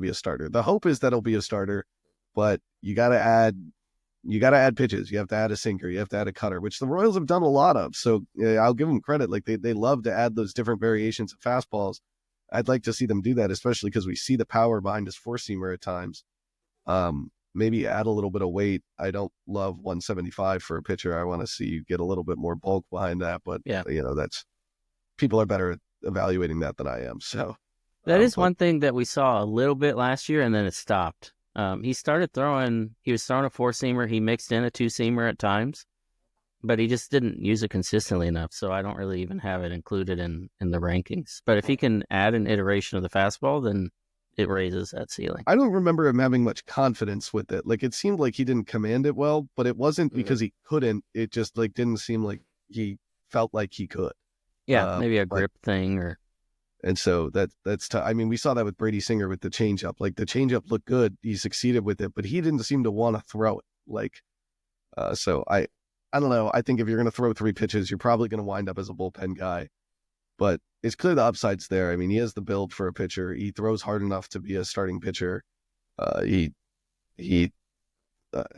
a starter. The hope is that he'll be a starter, but you got to add pitches. You have to add a sinker. You have to add a cutter, which the Royals have done a lot of. So I'll give them credit. Like they love to add those different variations of fastballs. I'd like to see them do that, especially because we see the power behind his 4-seamer at times. Maybe add a little bit of weight. I don't love 175 for a pitcher. I want to see you get a little bit more bulk behind that. But that's people are better at evaluating that than I am. So that is one thing that we saw a little bit last year, and then it stopped. He was throwing a 4-seamer. He mixed in a 2-seamer at times, but he just didn't use it consistently enough. So I don't really even have it included in the rankings. But if he can add an iteration of the fastball, then it raises that ceiling. I don't remember him having much confidence with it. Like it seemed like he didn't command it well, but it wasn't because he couldn't. It just like didn't seem like he felt like he could. Yeah, maybe a grip thing or. And so that's tough. I mean, we saw that with Brady Singer with the changeup. Like the changeup looked good, he succeeded with it, but he didn't seem to want to throw it. Like, so I don't know. I think if you're going to throw 3 pitches, you're probably going to wind up as a bullpen guy. But it's clear the upside's there. I mean, he has the build for a pitcher. He throws hard enough to be a starting pitcher. He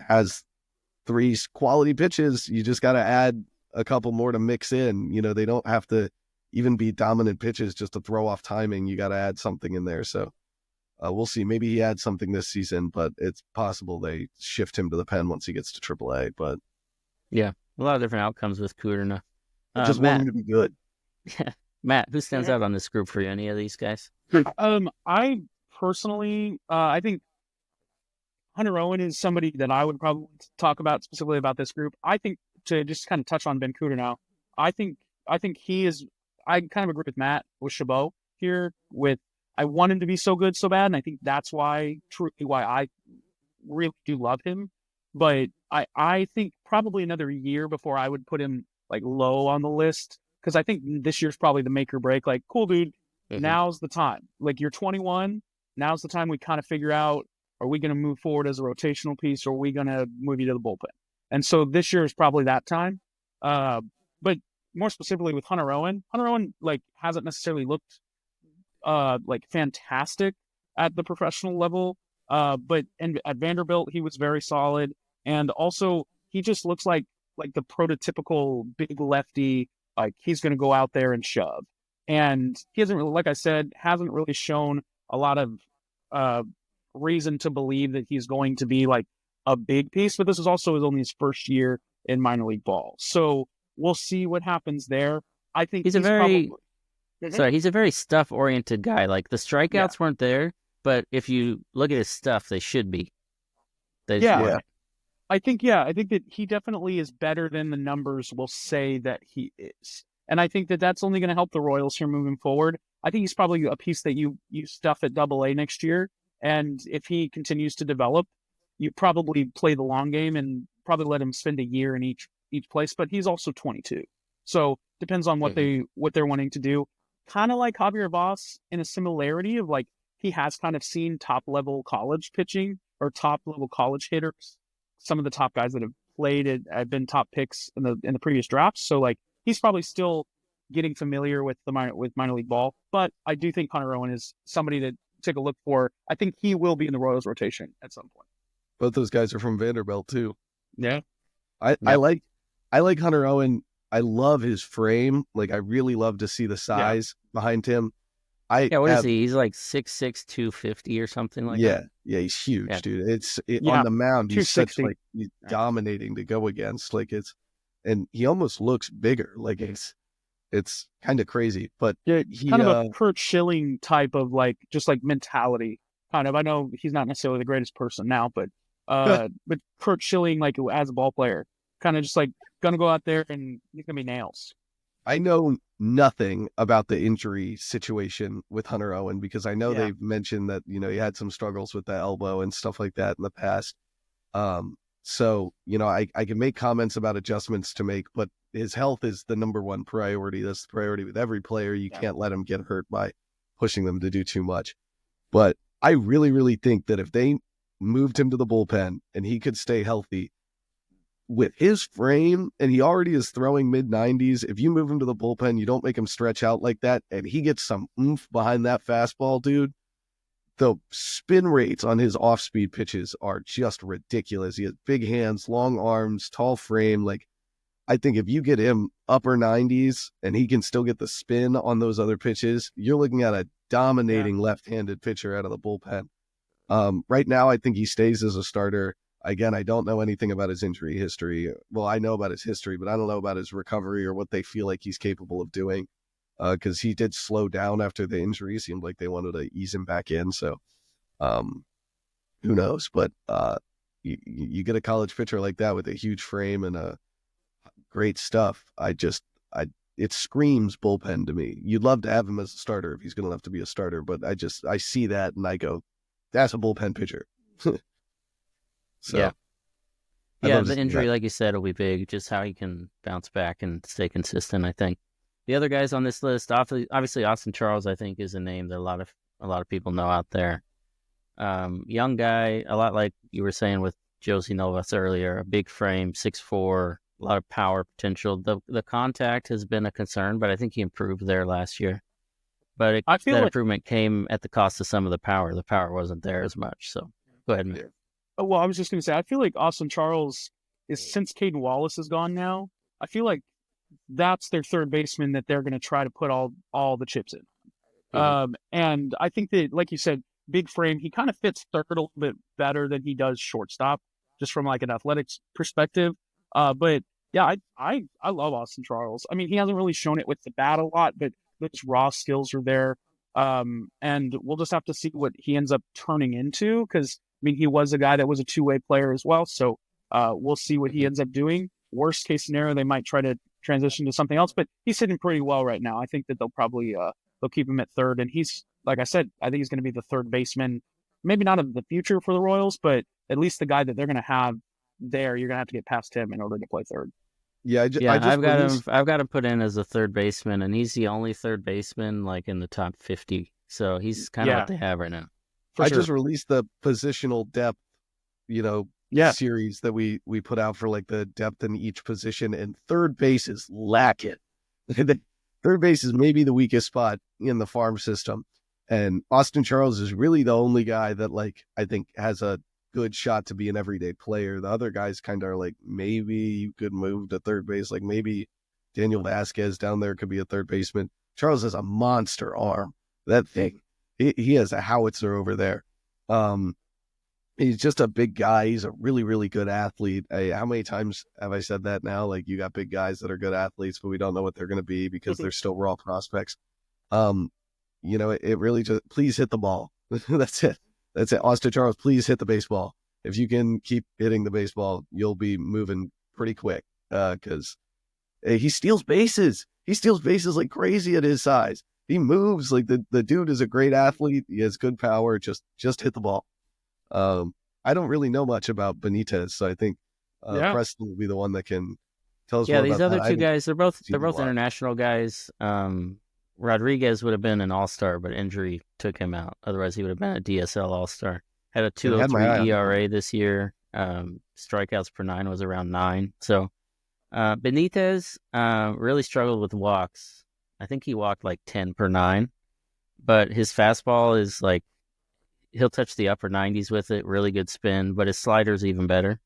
has 3 quality pitches. You just got to add a couple more to mix in. They don't have to even be dominant pitches just to throw off timing. You got to add something in there. So we'll see. Maybe he adds something this season, but it's possible they shift him to the pen once he gets to AAA. But yeah, a lot of different outcomes with Kudrna. I just want him to be good. Yeah. Matt, who stands out on this group for you? Any of these guys? I personally, I think Hunter Owen is somebody that I would probably talk about specifically about this group. I think to just kind of touch on Ben Kudrna now, I think he is. I kind of agree with Matt with Chabot here. I want him to be so good so bad, and I think that's why I really do love him. But I think probably another year before I would put him like low on the list. Because I think this year's probably the make or break. Like, cool, dude, now's the time. Like, you're 21. Now's the time we kind of figure out, are we going to move forward as a rotational piece or are we going to move you to the bullpen? And so this year is probably that time. But more specifically with Hunter Owen, like, hasn't necessarily looked like fantastic at the professional level. But at Vanderbilt, he was very solid. And also, he just looks like the prototypical big lefty. Like he's going to go out there and shove. And he hasn't really, like I said, hasn't really shown a lot of reason to believe that he's going to be like a big piece. But this is also only his first year in minor league ball. So we'll see what happens there. I think he's a very stuff-oriented guy. Like the strikeouts weren't there, but if you look at his stuff, they should be. I think that he definitely is better than the numbers will say that he is. And I think that that's only going to help the Royals here moving forward. I think he's probably a piece that you stuff at AA next year. And if he continues to develop, you probably play the long game and probably let him spend a year in each place. But he's also 22. So depends on what they're wanting to do. kind of like Javier Vaz in a similarity of like he has kind of seen top level college pitching or top level college hitters. Some of the top guys that have played it have been top picks in the previous drafts. So like he's probably still getting familiar with minor league ball. But I do think Hunter Owen is somebody to take a look for. I think he will be in the Royals rotation at some point. Both those guys are from Vanderbilt too. Yeah. I like Hunter Owen. I love his frame. Like I really love to see the size behind him. What is he? He's like 6'6", 250 or something like that. Yeah, he's huge, dude. Yeah, on the mound, he's such 260. like he's dominating to go against. Like and he almost looks bigger. Like it's kind of crazy. But he kind of a Kurt Schilling type of like just like mentality. Kind of. I know he's not necessarily the greatest person now, but Kurt Schilling, like as a ball player, kind of just like gonna go out there and he's gonna be nails. I know nothing about the injury situation with Hunter Owen because I know they've mentioned that, he had some struggles with the elbow and stuff like that in the past. So, I can make comments about adjustments to make, but his health is the number one priority. That's the priority with every player. You can't let him get hurt by pushing them to do too much. But I really, really think that if they moved him to the bullpen and he could stay healthy, with his frame, and he already is throwing mid-90s, if you move him to the bullpen, you don't make him stretch out like that, and he gets some oomph behind that fastball, dude, the spin rates on his off-speed pitches are just ridiculous. He has big hands, long arms, tall frame. Like, I think if you get him upper 90s and he can still get the spin on those other pitches, you're looking at a dominating left-handed pitcher out of the bullpen. Right now, I think he stays as a starter. Again, I don't know anything about his injury history. Well, I know about his history, but I don't know about his recovery or what they feel like he's capable of doing. Because he did slow down after the injury. Seemed like they wanted to ease him back in. So, who knows? But you get a college pitcher like that with a huge frame and a great stuff. It screams bullpen to me. You'd love to have him as a starter if he's going to have to be a starter. But I see that and I go, that's a bullpen pitcher. So, the injury, like you said, will be big. Just how he can bounce back and stay consistent, I think. The other guys on this list, obviously Austin Charles, I think, is a name that a lot of people know out there. Young guy, a lot like you were saying with Josie Novas earlier, a big frame, 6'4", a lot of power potential. The contact has been a concern, but I think he improved there last year. But that improvement came at the cost of some of the power. The power wasn't there as much. So go ahead, man. Well, I was just going to say, I feel like Austin Charles is, since Caden Wallace is gone now, I feel like that's their third baseman that they're going to try to put all the chips in. Mm-hmm. And I think that, like you said, big frame, he kind of fits third a little bit better than he does shortstop, just from like an athletics perspective. But yeah, I love Austin Charles. I mean, he hasn't really shown it with the bat a lot, but those raw skills are there. And we'll just have to see what he ends up turning into, because I mean, he was a guy that was a two-way player as well. So we'll see what he ends up doing. Worst case scenario, they might try to transition to something else, but he's sitting pretty well right now. I think that they'll probably they'll keep him at third. And he's, like I said, I think he's going to be the third baseman, maybe not of the future for the Royals, but at least the guy that they're going to have there, you're going to have to get past him in order to play third. I've got him put in as a third baseman, and he's the only third baseman like in the top 50. So he's kind of what they have right now. Just released the positional depth, series that we put out for like the depth in each position, and third base is lacking. Third base is maybe the weakest spot in the farm system. And Austin Charles is really the only guy that like I think has a good shot to be an everyday player. The other guys kind of are like, maybe you could move to third base. Like maybe Daniel Vasquez down there could be a third baseman. Charles has a monster arm. That thing. He has a howitzer over there. He's just a big guy. He's a really, really good athlete. How many times have I said that now? Like, you got big guys that are good athletes, but we don't know what they're going to be because they're still raw prospects. It really just, please hit the ball. That's it. Austin Charles, please hit the baseball. If you can keep hitting the baseball, you'll be moving pretty quick because he steals bases. He steals bases like crazy at his size. He moves like the dude is a great athlete. He has good power. Just hit the ball. I don't really know much about Benitez, so I think Preston will be the one that can tell us more about that. Yeah, these other two guys, they're both international guys. Rodriguez would have been an all-star, but injury took him out. Otherwise, he would have been a DSL all-star. Had a I had my eye 2.03 on him. ERA this year. Strikeouts per 9 was around 9. So Benitez really struggled with walks. I think he walked like 10 per 9, but his fastball is like, he'll touch the upper 90s with it. Really good spin, but his slider's even better.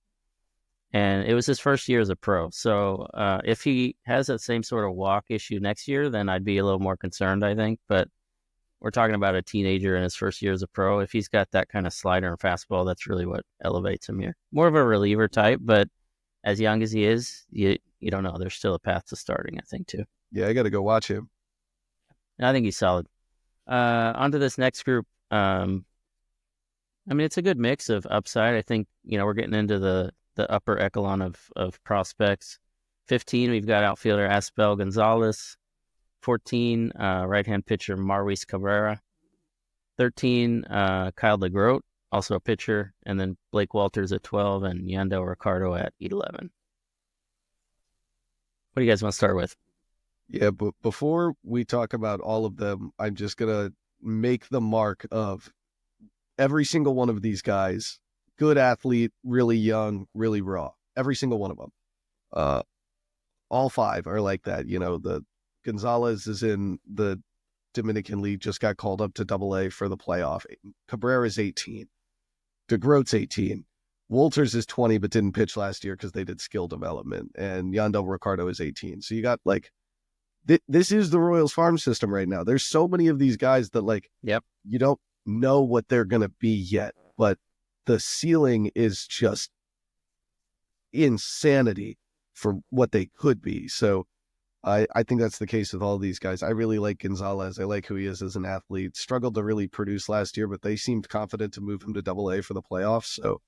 And it was his first year as a pro. So if he has that same sort of walk issue next year, then I'd be a little more concerned, I think. But we're talking about a teenager in his first year as a pro. If he's got that kind of slider and fastball, that's really what elevates him here. More of a reliever type, but as young as he is, you don't know. There's still a path to starting, I think, too. Yeah, I got to go watch him. I think he's solid. On to this next group. I mean, it's a good mix of upside. I think, we're getting into the upper echelon of prospects. 15, we've got outfielder Asbel Gonzalez. 14, right-hand pitcher Marwis Cabrera. 13, Kyle DeGroat, also a pitcher. And then Blake Walters at 12 and Yandel Ricardo at 11. What do you guys want to start with? Yeah, but before we talk about all of them, I'm just going to make the mark of every single one of these guys. Good athlete, really young, really raw. Every single one of them. All 5 are like that. The Gonzalez is in the Dominican League, just got called up to AA for the playoff. Cabrera's 18. DeGroat's 18. Walters is 20, but didn't pitch last year because they did skill development. And Yandel Ricardo is 18. So you got this is the Royals farm system right now. There's so many of these guys that Yep. You don't know what they're going to be yet, but the ceiling is just insanity for what they could be. So I think that's the case with all these guys. I really like Gonzalez. I like who he is as an athlete. Struggled to really produce last year, but they seemed confident to move him to AA for the playoffs. So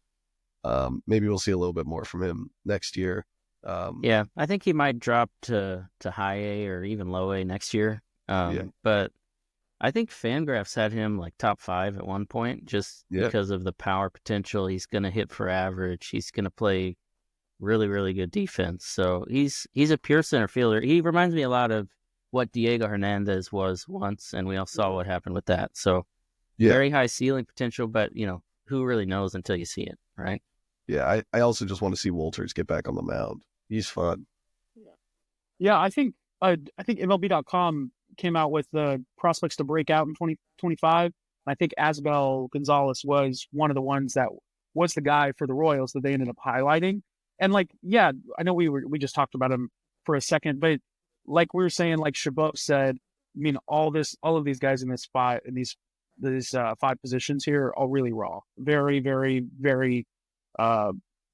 maybe we'll see a little bit more from him next year. Yeah, I think he might drop to high A or even low A next year. But I think Fangraphs had him like top 5 at one point, just because of the power potential. He's going to hit for average. He's going to play really, really good defense. So he's a pure center fielder. He reminds me a lot of what Diego Hernandez was once, and we all saw what happened with that. So very high ceiling potential, but who really knows until you see it, right? Yeah, I also just want to see Walters get back on the mound. He's fun. Yeah, I think MLB.com came out with the prospects to break out in 2025. I think Asbel Gonzalez was one of the ones that was the guy for the Royals that they ended up highlighting. And I know we just talked about him for a second, but like we were saying, like Chabot said, I mean, all of these guys in these 5 positions here are all really raw, very, very, very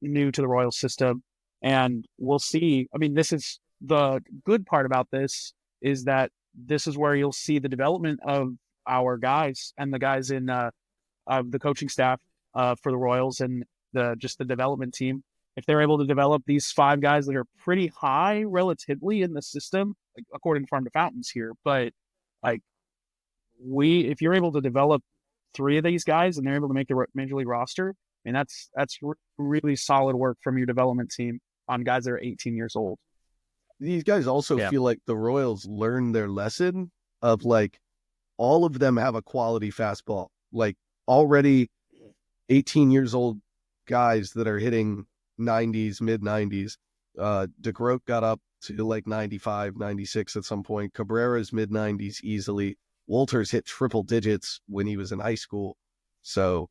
new to the Royals system. And we'll see. I mean, this is the good part about this, is that this is where you'll see the development of our guys and the guys in of the coaching staff for the Royals and the development team. If they're able to develop these 5 guys that are pretty high relatively in the system, according to Farm to Fountains here, but if you're able to develop 3 of these guys and they're able to make the major league roster, I mean, that's really solid work from your development team on guys that are 18 years old. These guys also feel like the Royals learned their lesson of all of them have a quality fastball. Already 18 years old guys that are hitting 90s, mid 90s. DeGroat got up to 95, 96 at some point. Cabrera's mid 90s easily. Walters hit triple digits when he was in high school. So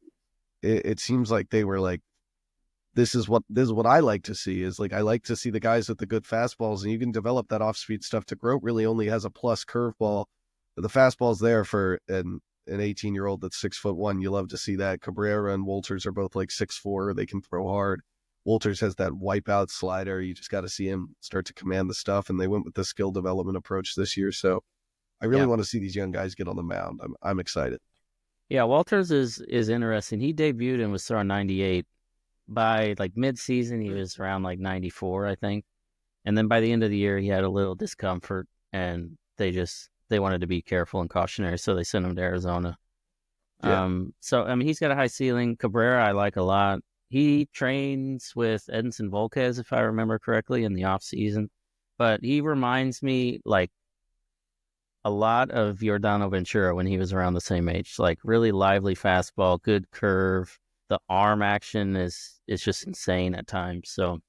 it seems like they were this is what I like to see, is I like to see the guys with the good fastballs, and you can develop that off-speed stuff. DeGroat really only has a plus curveball. The fastball's there for an 18-year-old that's 6'1". You love to see that. Cabrera and Walters are both 6'4". They can throw hard. Walters has that wipeout slider. You just got to see him start to command the stuff, and they went with the skill development approach this year. So I really want to see these young guys get on the mound. I'm excited. Yeah, Walters is interesting. He debuted and was throwing 98. By mid-season, he was around 94, I think. And then by the end of the year, he had a little discomfort, and they wanted to be careful and cautionary, so they sent him to Arizona. So, I mean, he's got a high ceiling. Cabrera, I like a lot. He trains with Edinson Volquez, if I remember correctly, in the off season. But he reminds me a lot of Giordano Ventura when he was around the same age. Like really lively fastball, good curve. The arm action is just insane at times. So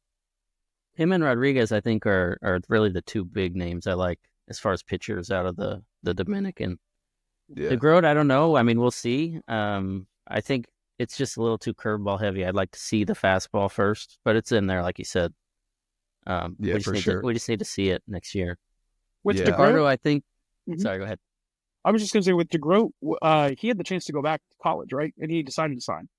him and Rodriguez, I think, are really the two big names I like as far as pitchers out of the Dominican. Yeah. DeGroat, I don't know. I mean, we'll see. I think it's just a little too curveball heavy. I'd like to see the fastball first, but it's in there, like you said. Yeah, for sure. We just need to see it next year. With Yeah. DeGroat, Ricardo, I think. Mhm. Sorry, go ahead. I was just going to say with DeGroat, he had the chance to go back to college, right? And he decided to sign,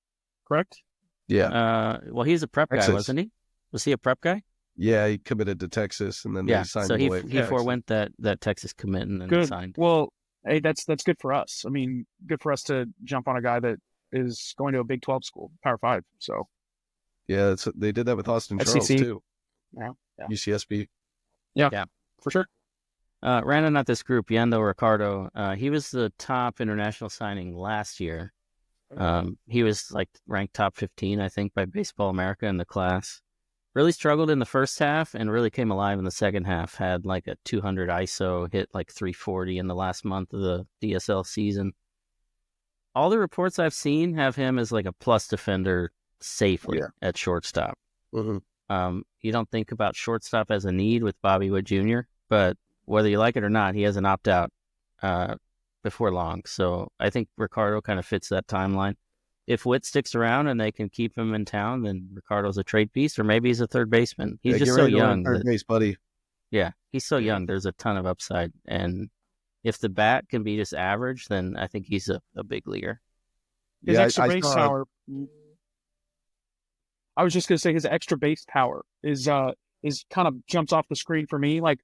correct? Yeah. Well, he's a prep guy, Texas. wasn't he? Was he a prep guy? Yeah, he committed to Texas, and then they signed so him away. he forewent that Texas commit and then Good. signed. Well, hey, that's good for us. I mean, good for us to jump on a guy that is going to a Big 12 school, Power 5. So Yeah, they did that with Austin Charles SEC. too. yeah, UCSB. for sure. Rounding out this group, Yando Ricardo, he was the top international signing last year. He was like ranked top 15, I think, by Baseball America in the class. Really struggled in the first half and really came alive in the second half. Had like a 200 ISO, hit like 340 in the last month of the DSL season. All the reports I've seen have him as like a plus defender safely at shortstop. Mm-hmm. You don't think about shortstop as a need with Bobby Wood Jr., but whether you like it or not, he has an opt-out before long. So I think Ricardo kind of fits that timeline. If Witt sticks around and they can keep him in town, then Ricardo's a trade piece, or maybe he's a third baseman. He's just so young. Third base, buddy. Yeah, he's so young. There's a ton of upside. And if the bat can be just average, then I think he's a big leaguer. His extra base power. I was just going to say his extra base power is kind of jumps off the screen for me. Like,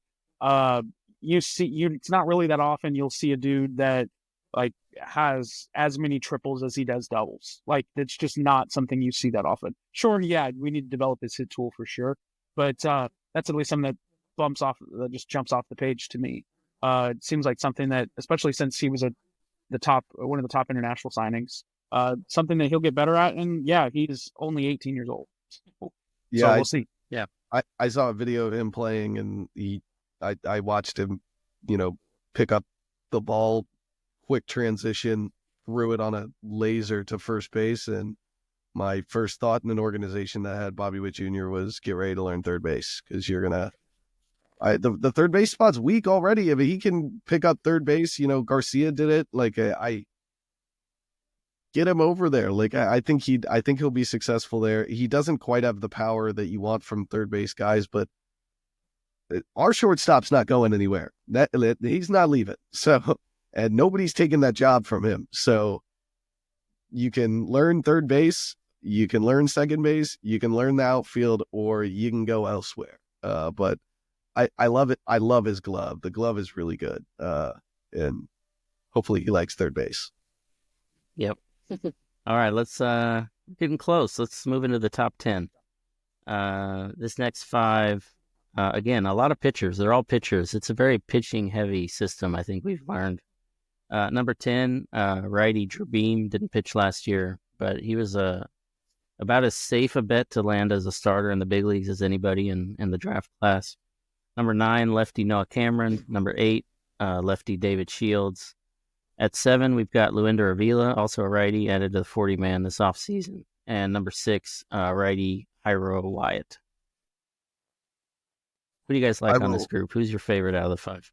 it's not really that often you'll see a dude that like has as many triples as he does doubles. Like, it's just not something you see that often. Sure, yeah, we need to develop his hit tool for sure, but that's at least something that just jumps off the page to me. It seems like something that, especially since he was one of the top international signings, something that he'll get better at. And yeah, he's only 18 years old. Yeah, so we'll see. Yeah, I saw a video of him playing, and I watched him, pick up the ball, quick transition, threw it on a laser to first base, and my first thought in an organization that had Bobby Witt Jr. was get ready to learn third base, because you're gonna. The third base spot's weak already. I mean, he can pick up third base. Garcia did it. Like I get him over there. Like I think he'll be successful there. He doesn't quite have the power that you want from third base guys, but our shortstop's not going anywhere. He's not leaving. So, and nobody's taking that job from him. So you can learn third base, you can learn second base, you can learn the outfield, or you can go elsewhere. But I love it. I love his glove. The glove is really good. And hopefully he likes third base. Yep. All right, let's getting close. Let's move into the top 10. This next 5, again, a lot of pitchers. They're all pitchers. It's a very pitching heavy system, I think we've learned. Number 10, righty Drew Beam didn't pitch last year, but he was about as safe a bet to land as a starter in the big leagues as anybody in the draft class. Number 9, lefty Noah Cameron. Number 8, lefty David Shields. At 7, we've got Luinder Avila, also a righty, added to the 40-man this offseason. And number 6, righty Jairo Wyatt. Who do you guys like on this group? Who's your favorite out of the 5?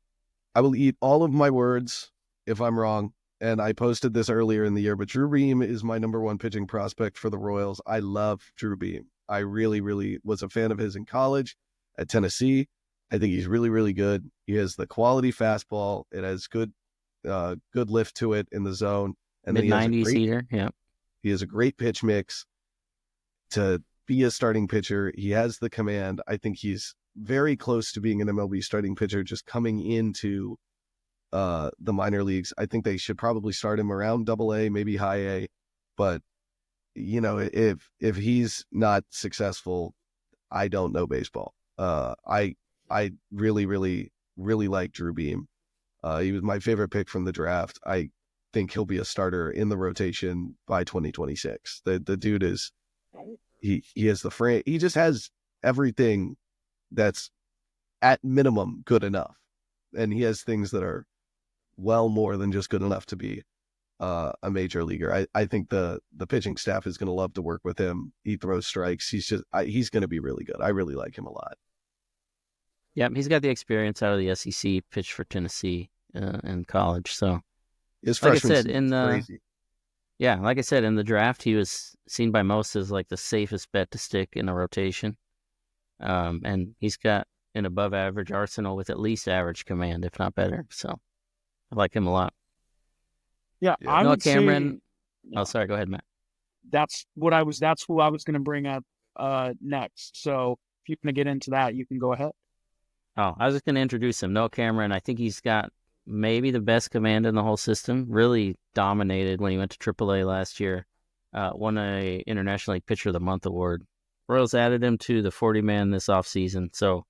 I will eat all of my words if I'm wrong. And I posted this earlier in the year, but Drew Beam is my number 1 pitching prospect for the Royals. I love Drew Beam. I really, really was a fan of his in college at Tennessee. I think he's really, really good. He has the quality fastball. It has good lift to it in the zone. And mid-90s heater, yeah. He has a great pitch mix to be a starting pitcher. He has the command. I think he's very close to being an MLB starting pitcher, just coming into the minor leagues. I think they should probably start him around AA, maybe high A. But if he's not successful, I don't know baseball. I really, really, really like Drew Beam. He was my favorite pick from the draft. I think he'll be a starter in the rotation by 2026. The dude is, he has the frame. He just has everything that's at minimum good enough. And he has things that are well more than just good enough to be a major leaguer. I think the pitching staff is going to love to work with him. He throws strikes. He's going to be really good. I really like him a lot. Yeah, he's got the experience out of the SEC, pitched for Tennessee in college. So, His like I freshman said, season's crazy. like I said, in the draft, he was seen by most as like the safest bet to stick in a rotation. And he's got an above average arsenal with at least average command, if not better. So I like him a lot. Yeah, Yeah. I Noah would Cameron. say Oh, sorry. Go ahead, Matt. that's who I was going to bring up next. So if you're going to get into that, you can go ahead. Oh, I was just going to introduce him. Noah Cameron. I think he's got maybe the best command in the whole system. Really dominated when he went to AAA last year. Won a International League Pitcher of the Month award. Royals added him to the 40-man this offseason. So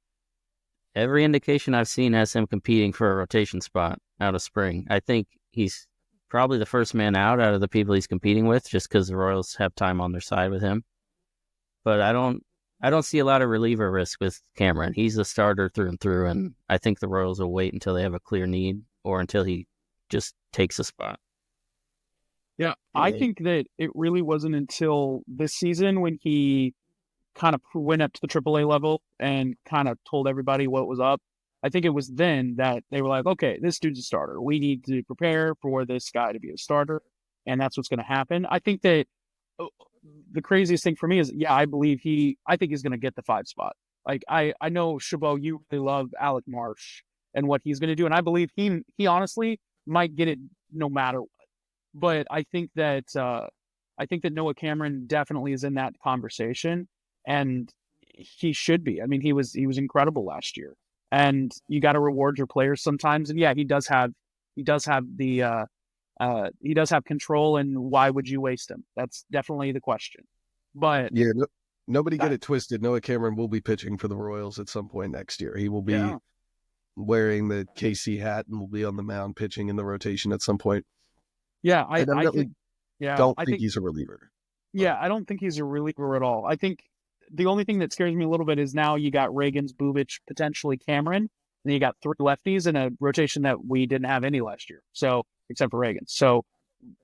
every indication I've seen has him competing for a rotation spot out of spring. I think he's probably the first man out of the people he's competing with, just because the Royals have time on their side with him. But I don't see a lot of reliever risk with Cameron. He's a starter through and through, and I think the Royals will wait until they have a clear need or until he just takes a spot. Yeah, I think that it really wasn't until this season when he kind of went up to the AAA level and kind of told everybody what was up. I think it was then that they were like, okay, this dude's a starter. We need to prepare for this guy to be a starter, and that's what's going to happen. I think that the craziest thing for me is, I think he's going to get the 5 spot. Like, I know, Chabot, you really love Alec Marsh and what he's going to do, and I believe he honestly might get it no matter what. But I think that Noah Cameron definitely is in that conversation, and he should be. I mean, he was incredible last year, and you got to reward your players sometimes. And yeah, he does have control. And why would you waste him? That's definitely the question. But yeah, nobody get it twisted. Noah Cameron will be pitching for the Royals at some point next year. He will be wearing the KC hat and will be on the mound pitching in the rotation at some point. Yeah, I definitely don't think he's a reliever. Yeah, I don't think he's a reliever at all. I think the only thing that scares me a little bit is now you got Reagans, Bubich, potentially Cameron, and you got 3 lefties in a rotation that we didn't have any last year. So, except for Reagans. So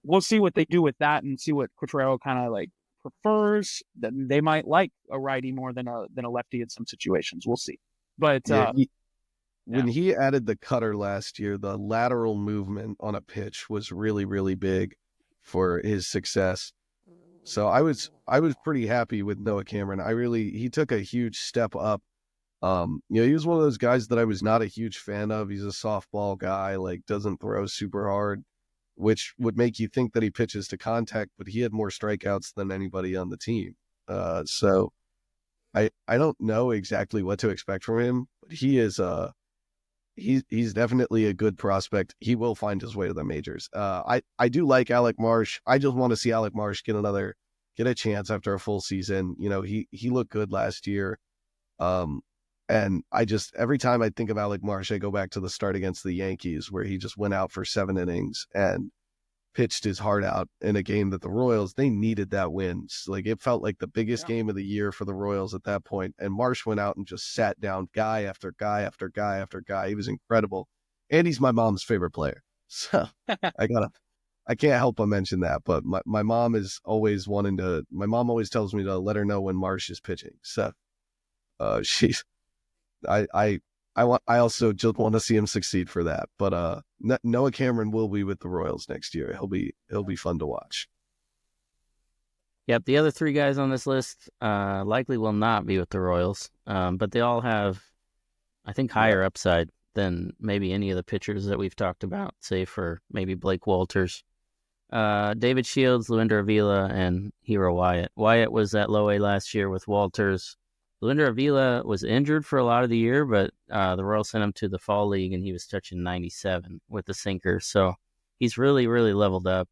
we'll see what they do with that and see what Quatrero kind of like prefers. They might like a righty more than a lefty in some situations. We'll see. But when he added the cutter last year, the lateral movement on a pitch was really, really big for his success. So I was pretty happy with Noah Cameron. He took a huge step up. He was one of those guys that I was not a huge fan of. He's a softball guy, like doesn't throw super hard, which would make you think that he pitches to contact, but he had more strikeouts than anybody on the team. So I don't know exactly what to expect from him, but he is he's definitely a good prospect. He will find his way to the majors. I do like Alec Marsh. I just want to see Alec Marsh get a chance after a full season. He looked good last year. And every time I think of Alec Marsh, I go back to the start against the Yankees where he just went out for 7 innings and pitched his heart out in a game that the Royals, they needed that win. Like, it felt like the biggest game of the year for the Royals at that point. And Marsh went out and just sat down guy after guy after guy after guy. He was incredible. And he's my mom's favorite player. So I can't help but mention that. But my mom is always my mom always tells me to let her know when Marsh is pitching. So I also just want to see him succeed for that. But Noah Cameron will be with the Royals next year. He'll be fun to watch. Yep, the other 3 guys on this list likely will not be with the Royals, but they all have, I think, higher upside than maybe any of the pitchers that we've talked about, say for maybe Blake Walters. David Shields, Luinder Avila, and Hero Wyatt. Wyatt was at low A last year with Walters. Luinder Avila was injured for a lot of the year, but the Royals sent him to the Fall League, and he was touching 97 with the sinker. So he's really, really leveled up.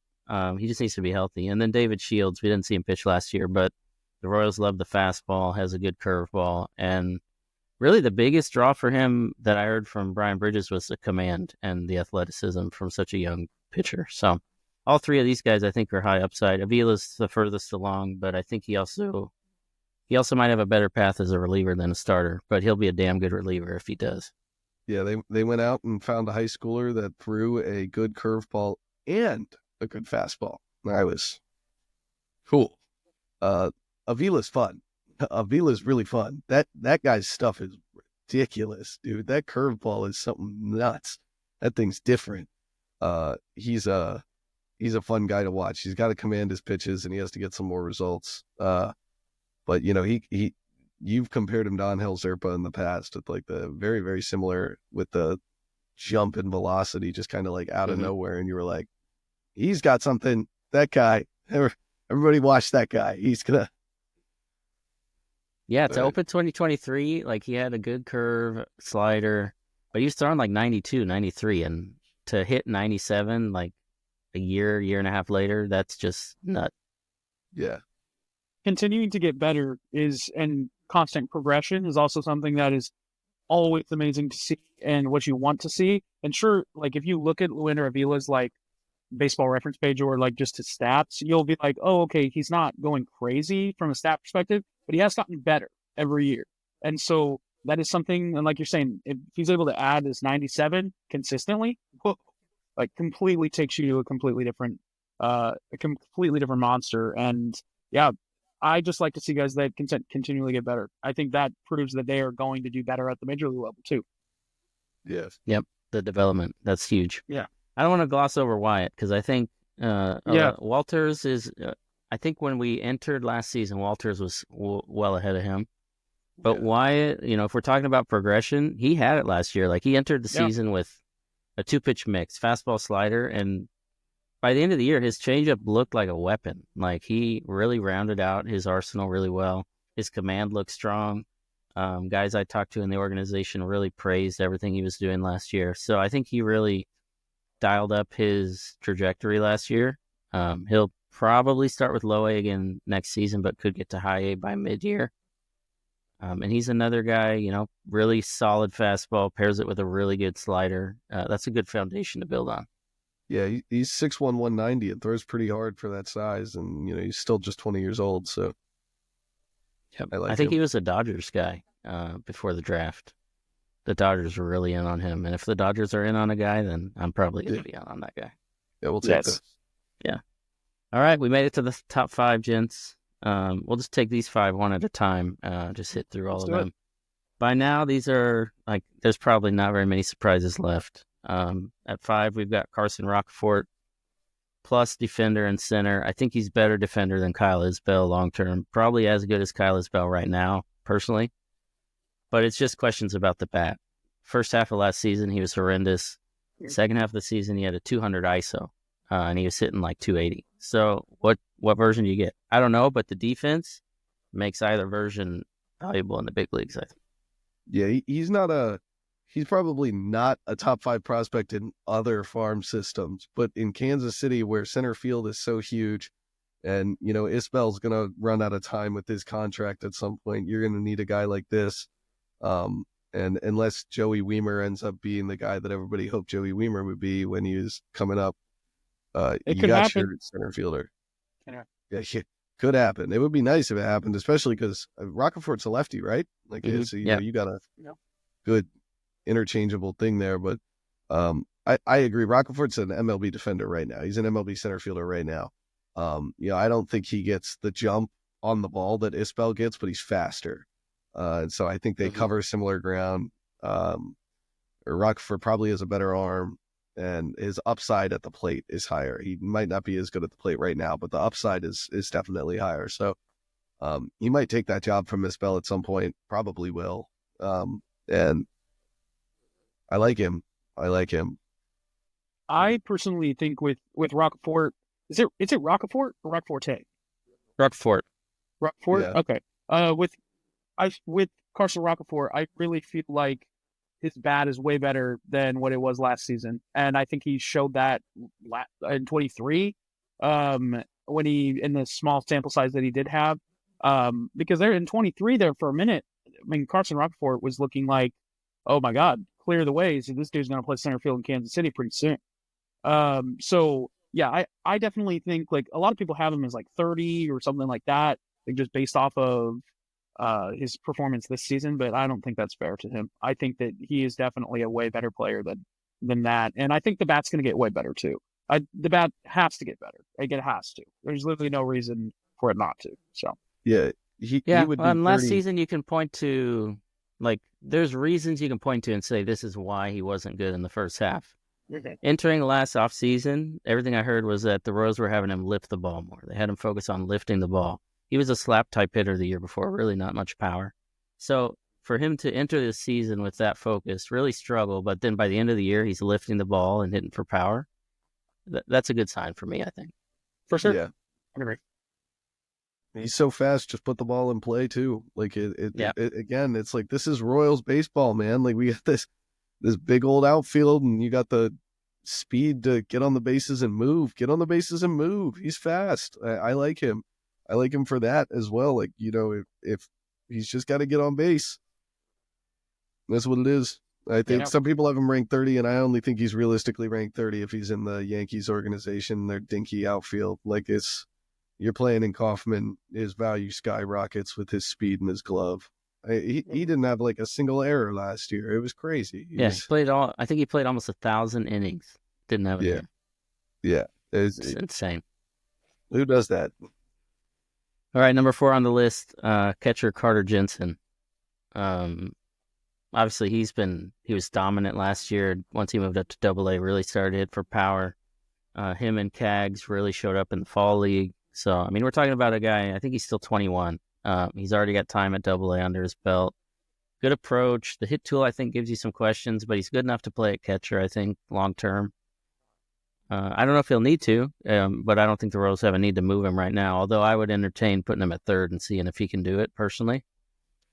He just needs to be healthy. And then David Shields, we didn't see him pitch last year, but the Royals love the fastball, has a good curveball. And really the biggest draw for him that I heard from Brian Bridges was the command and the athleticism from such a young pitcher. So all 3 of these guys I think are high upside. Avila's the furthest along, but I think he also might have a better path as a reliever than a starter, but he'll be a damn good reliever if he does. Yeah, they went out and found a high schooler that threw a good curveball and a good fastball. I was cool. Avila's fun. Avila's really fun. That guy's stuff is ridiculous, dude. That curveball is something nuts. That thing's different. He's a fun guy to watch. He's got to command his pitches, and he has to get some more results. But you've compared him to Angel Zerpa in the past with like the very, very similar with the jump in velocity, just kind of like out of nowhere. And you were like, he's got something. That guy, everybody watch that guy. He's gonna. Yeah, to open 2023, like he had a good curve slider, but he was throwing like 92, 93, and to hit 97 like a year and a half later, that's just nuts. Yeah. Continuing to get better and constant progression is also something that is always amazing to see and what you want to see. And sure, like if you look at Luender Avila's like baseball reference page or like just his stats, you'll be like, oh, okay, he's not going crazy from a stat perspective, but he has gotten better every year. And so that is something, and like you're saying, if he's able to add this 97 consistently, like completely takes you to a completely different monster. And yeah, I just like to see guys that can continually get better. I think that proves that they are going to do better at the major league level too. Yes. Yep. The development. That's huge. Yeah. I don't want to gloss over Wyatt because I think Walters is, I think when we entered last season, Walters was well ahead of him. But Wyatt, if we're talking about progression, he had it last year. Like he entered the season with a 2-pitch mix, fastball slider, and by the end of the year, his changeup looked like a weapon. Like he really rounded out his arsenal really well. His command looked strong. Guys I talked to in the organization really praised everything he was doing last year. So I think he really dialed up his trajectory last year. He'll probably start with low A again next season, but could get to high A by mid-year. And he's another guy, really solid fastball, pairs it with a really good slider. That's a good foundation to build on. Yeah, he's 6'1", 190 and throws pretty hard for that size. And, he's still just 20 years old. So I think he was a Dodgers guy before the draft. The Dodgers were really in on him. And if the Dodgers are in on a guy, then I'm probably going to be in on that guy. Yeah, we'll take this. Yeah. All right, we made it to the top 5, gents. We'll just take these 5 one at a time, just hit through all of them. By now, these are, there's probably not very many surprises left. At 5, we've got Carson Rockfort, plus defender and center. I think he's better defender than Kyle Isbell long-term. Probably as good as Kyle Isbell right now, personally. But it's just questions about the bat. First half of last season, he was horrendous. Second half of the season, he had a 200 ISO, and he was hitting like 280. So what version do you get? I don't know, but the defense makes either version valuable in the big leagues, I think. Yeah, he's probably not a top 5 prospect in other farm systems, but in Kansas City where center field is so huge and, Isbell's going to run out of time with his contract at some point, you're going to need a guy like this. And unless Joey Wiemer ends up being the guy that everybody hoped Joey Wiemer would be when he was coming up, it you could got happen. your center fielder. Yeah, it could happen. It would be nice if it happened, especially because Rockefort's a lefty, right? Like, so, you got a good interchangeable thing there. But I agree. Rockefort's an MLB defender right now. He's an MLB center fielder right now. I don't think he gets the jump on the ball that Isbell gets, but he's faster. And so I think they cover similar ground. Rockford probably has a better arm, and his upside at the plate is higher. He might not be as good at the plate right now, but the upside is definitely higher. So he might take that job from Isbell at some point, probably will. And I like him. I personally think with Rockfort, is it Rockfort or Rockforte? Rockfort. Yeah. Okay. With Carson Rockfort, I really feel like his bat is way better than what it was last season, and I think he showed that in 23 when he in the small sample size that he did have. Because there in 23 there for a minute, I mean Carson Rockfort was looking like, oh my God, clear the way. So this dude's going to play center field in Kansas City pretty soon. So yeah, I definitely think like a lot of people have him as like 30 or something like that, like just based off of his performance this season, but I don't think that's fair to him. I think that he is definitely a way better player than that, and I think the bat's going to get way better too. The bat has to get better. Like, it has to. There's literally no reason for it not to. So Yeah, he would be and last 30. season you can point to, like, there's reasons you can point to and say this is why he wasn't good in the first half. okay. Entering last offseason, everything I heard was that the Royals were having him lift the ball more. They had him focus on lifting the ball. He was a slap-type hitter the year before, really not much power. So for him to enter this season with that focus, really struggle, but then by the end of the year, he's lifting the ball and hitting for power. That's a good sign for me, I think. For sure. Yeah, I agree. he's so fast. Just put the ball in play too. Like Yeah. again, it's like this is Royals baseball, man. Like we got this big old outfield, and you got the speed to get on the bases and move. Get on the bases and move. He's fast. I like him. I like him for that as well. Like, you know, if he's just got to get on base, that's what it is. I think Yeah. some people have him ranked 30, and I only think he's realistically ranked 30 if he's in the Yankees organization, their dinky outfield. Like, you're playing in Kaufman, his value skyrockets with his speed and his glove. He didn't have like a single error last year. It was crazy. He played I think he played almost 1,000 innings. Didn't have an error. Yeah. It's insane. Who does that? All right, number 4 on the list, catcher Carter Jensen. Obviously, he was dominant last year. Once he moved up to AA, really started to hit for power. Him and Cags really showed up in the fall league. So, I mean, we're talking about a guy, I think he's still 21. He's already got time at AA under his belt. Good approach. The hit tool, I think, gives you some questions, but he's good enough to play at catcher, I think, long term. I don't know if he'll need to, but I don't think the Royals have a need to move him right now, although I would entertain putting him at third and seeing if he can do it personally,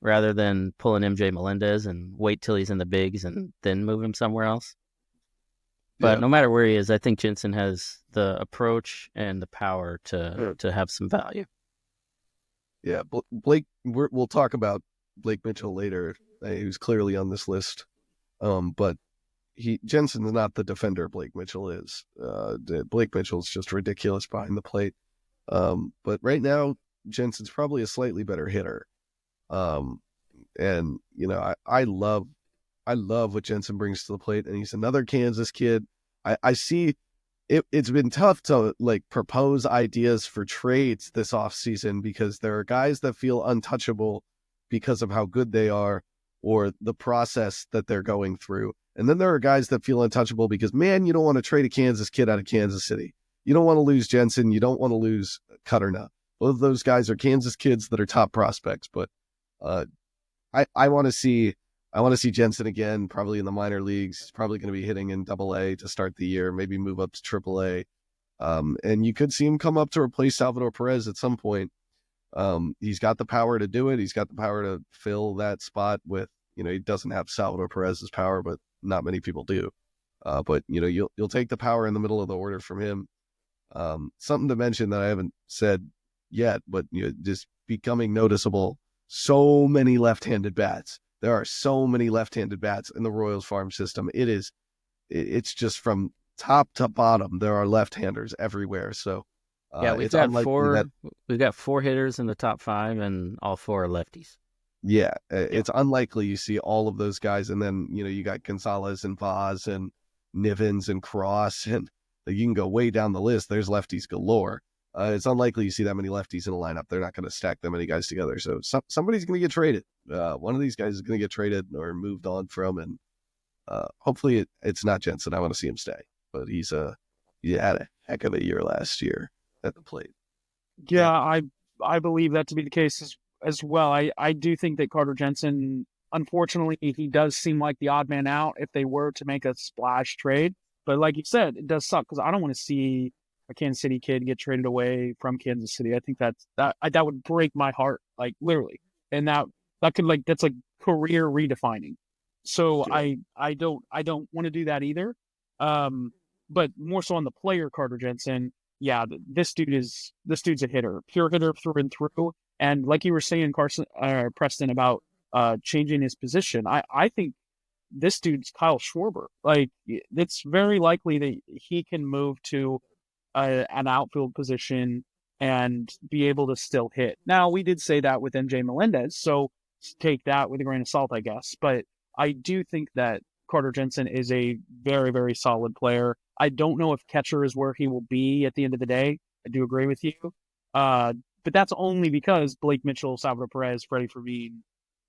rather than pulling MJ Melendez and wait till he's in the bigs and then move him somewhere else. But no matter where he is, I think Jensen has the approach and the power to have some value. Yeah, Blake. We'll talk about Blake Mitchell later. He was clearly on this list, but Jensen's not the defender Blake Mitchell is. Blake Mitchell's just ridiculous behind the plate. But right now, Jensen's probably a slightly better hitter. And you know, I love what Jensen brings to the plate, and he's another Kansas kid. I see it's been tough to like propose ideas for trades this offseason because there are guys that feel untouchable because of how good they are or the process that they're going through. And then there are guys that feel untouchable because, man, you don't want to trade a Kansas kid out of Kansas City. You don't want to lose Jensen. You don't want to lose Cutterna. Both of those guys are Kansas kids that are top prospects. But I want to see Jensen again, probably in the minor leagues. He's probably going to be hitting in AA to start the year, maybe move up to AAA. And you could see him come up to replace Salvador Perez at some point. He's got the power to do it. He's got the power to fill that spot with, you know, he doesn't have Salvador Perez's power, but not many people do. But you know, you'll take the power in the middle of the order from him. Something to mention that I haven't said yet, but you know, just becoming noticeable. So many left-handed bats. There are so many left-handed bats in the Royals farm system. It's just from top to bottom. There are left-handers everywhere. So yeah, we've got 4 hitters in the top 5, and all 4 are lefties. Yeah, it's unlikely you see all of those guys, and then you know you got Gonzalez and Vaz and Nivens and Cross, and you can go way down the list. There's lefties galore. It's unlikely you see that many lefties in a lineup. They're not going to stack that many guys together. So somebody's going to get traded. One of these guys is going to get traded or moved on from, and hopefully it's not Jensen. I want to see him stay, but he had a heck of a year last year at the plate. Yeah, I believe that to be the case as well. I do think that Carter Jensen, unfortunately, he does seem like the odd man out if they were to make a splash trade. But like you said, it does suck because I don't want to see a Kansas City kid get traded away from Kansas City. I think that would break my heart, like literally. And that could that's like career redefining. So sure. I don't want to do that either. But more so on the player Carter Jensen. Yeah, this dude's a hitter, pure hitter through and through. And like you were saying, Preston, about changing his position, I think this dude's Kyle Schwarber. Like, it's very likely that he can move to an outfield position and be able to still hit. Now, we did say that with MJ Melendez, so take that with a grain of salt, I guess. But I do think that Carter Jensen is a very, very solid player. I don't know if catcher is where he will be at the end of the day. I do agree with you. But that's only because Blake Mitchell, Salvador Perez, Freddie Fermin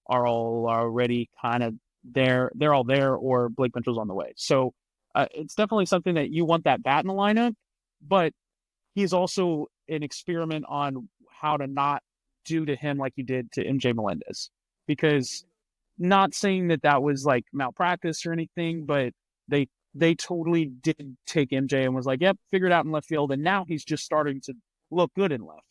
are all already kind of there. They're all there, or Blake Mitchell's on the way. So it's definitely something that you want that bat in the lineup, but he's also an experiment on how to not do to him like you did to MJ Melendez. Because not saying that was like malpractice or anything, but they totally did take MJ and was like, yep, figured out in left field. And now he's just starting to look good in left.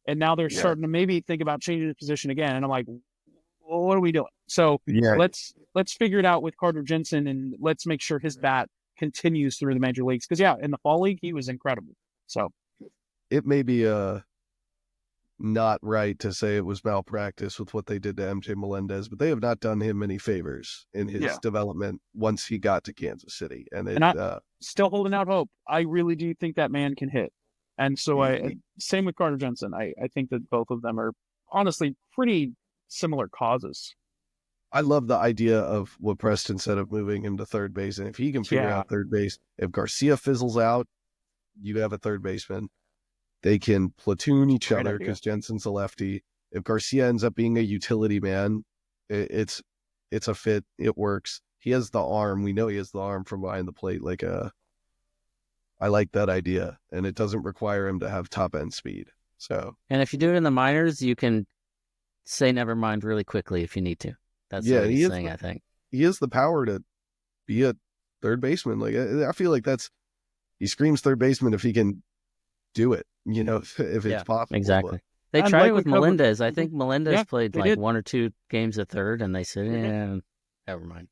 And now they're starting to maybe think about changing his position again. And I'm like, well, what are we doing? So let's figure it out with Carter Jensen, and let's make sure his bat continues through the major leagues. Because in the fall league, he was incredible. So it may be not right to say it was malpractice with what they did to MJ Melendez, but they have not done him any favors in his development once he got to Kansas City. And I'm still holding out hope. I really do think that man can hit. And so same with Carter Jensen. I think that both of them are honestly pretty similar causes. I love the idea of what Preston said of moving him to third base. And if he can figure out third base, if Garcia fizzles out, you have a third baseman. They can platoon each other because Jensen's a lefty. If Garcia ends up being a utility man, it's a fit. It works. He has the arm. We know he has the arm from behind the plate. I like that idea, and it doesn't require him to have top end speed. So, and if you do it in the minors, you can say never mind really quickly if you need to. That's what he's saying. I think he has the power to be a third baseman. I feel like he screams third baseman if he can do it. If it's possible. Exactly. They tried it with Melendez. I think Melendez played one or two games at third, and they said, never mind.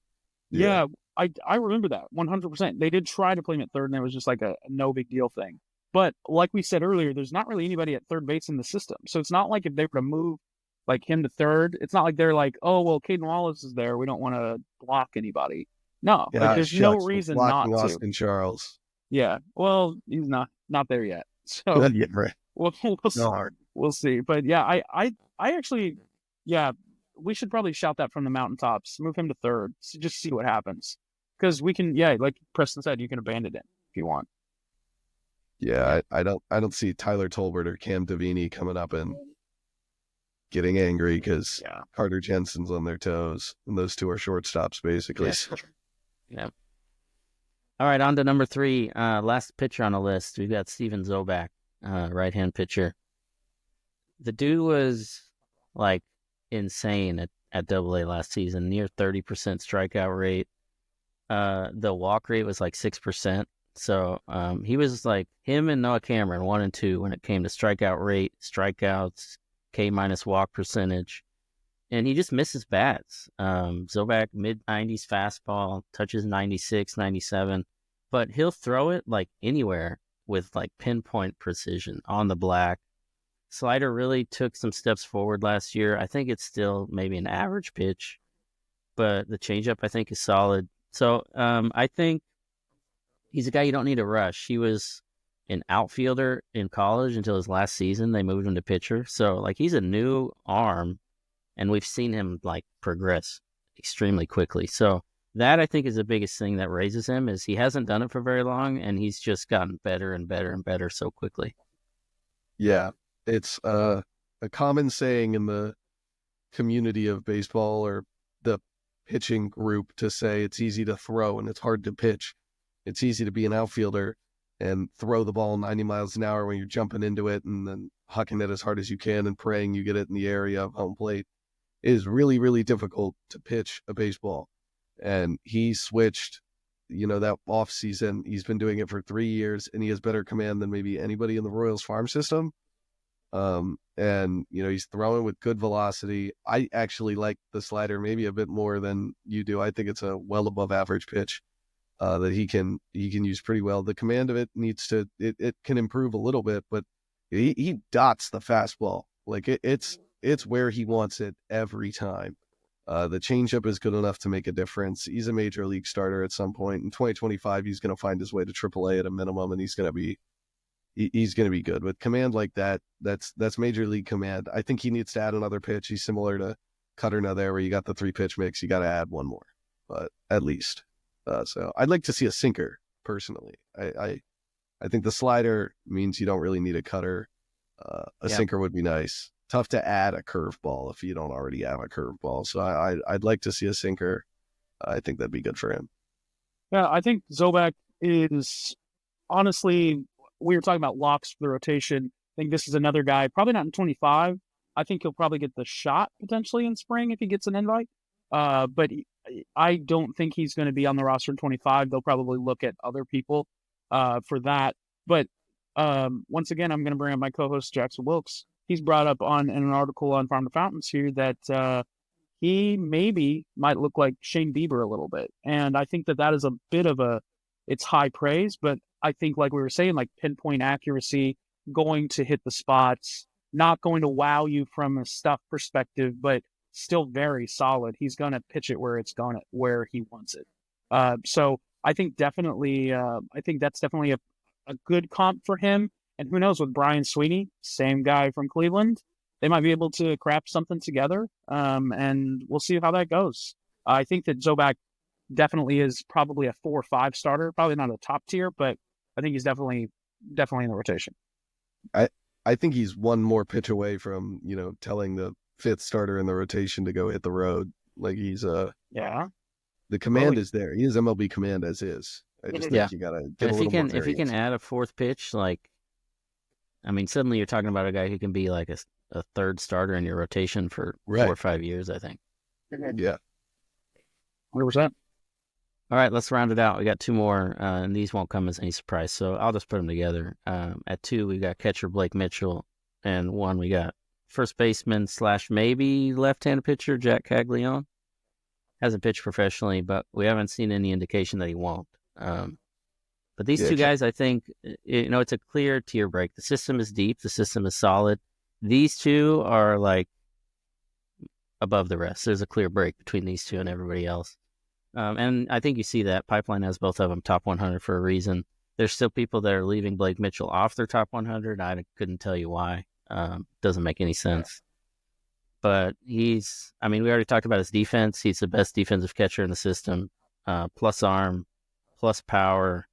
Yeah, I remember that 100%. They did try to play him at third, and it was just like a no big deal thing. But like we said earlier, there's not really anybody at third base in the system. So it's not like if they were to move like him to third, it's not like they're like, oh, well, Caden Wallace is there. We don't want to block anybody. No, there's no reason not to. Austin Charles. Yeah, well, he's not there yet. So we'll see. But I actually, we should probably shout that from the mountaintops. Move him to third. So just see what happens. Because we can, like Preston said, you can abandon it if you want. Yeah, I don't see Tyler Tolbert or Cam Devaney coming up and getting angry because Carter Jensen's on their toes, and those two are shortstops basically. Yeah. All right, on to number 3. Last pitcher on the list. We've got Steven Zobak, right-hand pitcher. The dude was insane at Double-A last season, near 30% strikeout rate. The walk rate was 6%. So he was him and Noah Cameron, 1 and 2 when it came to strikeout rate, strikeouts, K- walk percentage. And he just misses bats. Zobak, mid-90s fastball, touches 96, 97. But he'll throw it anywhere with pinpoint precision on the black. Slider really took some steps forward last year. I think it's still maybe an average pitch, but the changeup I think is solid. So I think he's a guy you don't need to rush. He was an outfielder in college until his last season. They moved him to pitcher. So he's a new arm, and we've seen him progress extremely quickly. So that I think is the biggest thing that raises him is he hasn't done it for very long, and he's just gotten better and better and better so quickly. Yeah, it's a common saying in the community of baseball or the pitching group to say it's easy to throw and it's hard to pitch. It's easy to be an outfielder and throw the ball 90 miles an hour when you're jumping into it and then hucking it as hard as you can and praying you get it in the area of home plate. It is really, really difficult to pitch a baseball. And he switched, that off season. He's been doing it for 3 years, and he has better command than maybe anybody in the Royals farm system. And he's throwing with good velocity. I actually like the slider maybe a bit more than you do. I think it's a well above average pitch that he can use pretty well. The command of it it can improve a little bit, but he dots the fastball. It's where he wants it every time. The changeup is good enough to make a difference. He's a major league starter at some point. In 2025, he's going to find his way to AAA at a minimum, and he's going to be he's going to be good with command like that. That's major league command. I think he needs to add another pitch. He's similar to Cutter now there, where you got the 3-pitch mix. You got to add one more, but at least. So I'd like to see a sinker personally. I think the slider means you don't really need a cutter. A sinker would be nice. Tough to add a curveball if you don't already have a curveball. So I'd like to see a sinker. I think that'd be good for him. Yeah, I think Zobak is honestly, we were talking about locks for the rotation. I think this is another guy, probably not in 25. I think he'll probably get the shot potentially in spring if he gets an invite. But I don't think he's going to be on the roster in 25. They'll probably look at other people for that. But once again, I'm going to bring up my co-host Jackson Wilkes. He's brought up in an article on Farm to Fountains here that he maybe might look like Shane Bieber a little bit. And I think that is a bit of it's high praise, but I think like we were saying, like pinpoint accuracy, going to hit the spots, not going to wow you from a stuff perspective, but still very solid. He's going to pitch it where he wants it. So I think definitely, that's definitely a good comp for him. And who knows, with Brian Sweeney, same guy from Cleveland, they might be able to craft something together. And we'll see how that goes. I think that Zobak definitely is probably a 4 or 5 starter, probably not a top tier, but I think he's definitely in the rotation. I think he's one more pitch away from, telling the 5th starter in the rotation to go hit the road. Like he's the command is there. He is MLB command as is. I just think you gotta get a little more variance. If he can add a 4th pitch, suddenly you're talking about a guy who can be like a 3rd starter in your rotation for 4 or 5 years, I think. Yeah. 100%. All right, let's round it out. We got 2 more, and these won't come as any surprise, so I'll just put them together. At 2, we got catcher Blake Mitchell, and 1, we got first baseman / maybe left-handed pitcher Jack Caglione. Hasn't pitched professionally, but we haven't seen any indication that he won't. But these 2 guys, I think, it's a clear tier break. The system is deep. The system is solid. These 2 are like above the rest. There's a clear break between these 2 and everybody else. And I think you see that. Pipeline has both of them top 100 for a reason. There's still people that are leaving Blake Mitchell off their top 100. I couldn't tell you why. Doesn't make any sense. But we already talked about his defense. He's the best defensive catcher in the system. Plus arm, plus power.